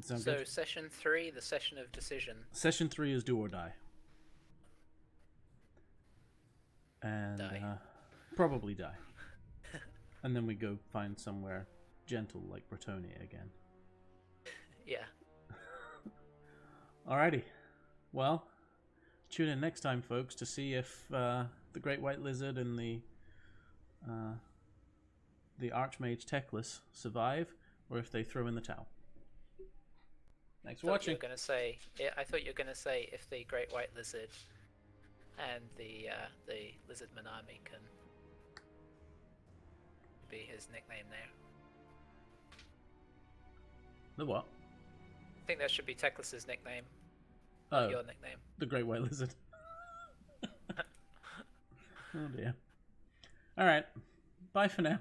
So good? Session 3, the session of decision. Session 3 is do or die. And probably die. And then we go find somewhere gentle like Bretonia again. Yeah. Alrighty. Well, tune in next time, folks, to see if the Great White Lizard and the Archmage Teclis survive, or if they throw in the towel. Thanks for watching. I thought you were gonna say if the Great White Lizard and the Lizardman army can be his nickname now. The what? I think that should be Teclis's nickname. Oh, your nickname. The Great White Lizard. Oh dear. Alright. Bye for now.